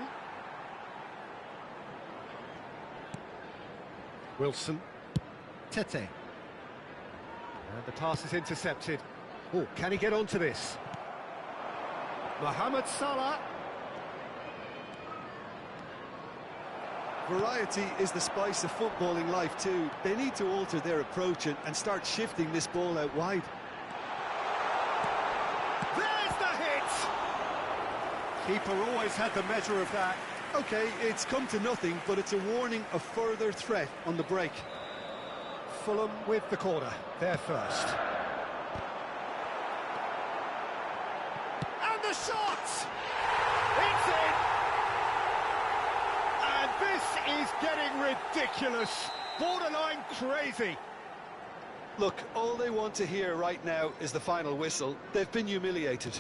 Wilson. Tete. And the pass is intercepted. Oh, can he get onto this? Mohamed Salah. Variety is the spice of footballing life too. They need to alter their approach and start shifting this ball out wide. There's the hit! Keeper always had the measure of that. Okay, it's come to nothing, but it's a warning of further threat on the break. Fulham with the corner, they're first. And the shot! It's in! And this is getting ridiculous, borderline crazy. Look, all they want to hear right now is the final whistle. They've been humiliated.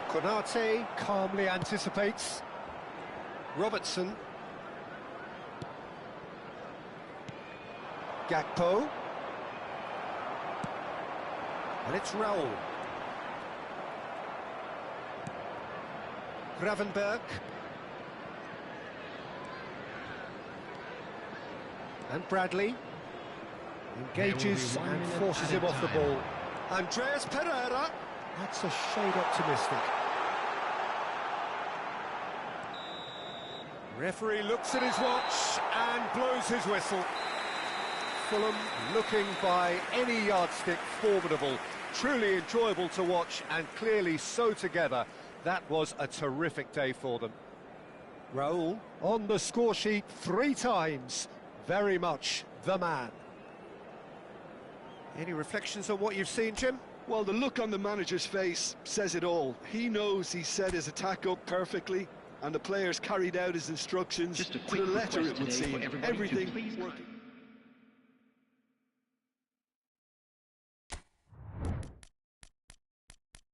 Konate calmly anticipates. Robertson. Gakpo. And it's Raul. Gravenberg. And Bradley. Engages and forces him off the ball. Andreas Pereira. That's a shade optimistic. Referee looks at his watch and blows his whistle. Fulham looking by any yardstick formidable, truly enjoyable to watch and clearly so together. That was a terrific day for them. Raul on the score sheet 3 times, very much the man. Any reflections on what you've seen, Jim? Well, the look on the manager's face says it all. He knows he set his attack up perfectly, and the players carried out his instructions to the letter, it would seem. Everything working.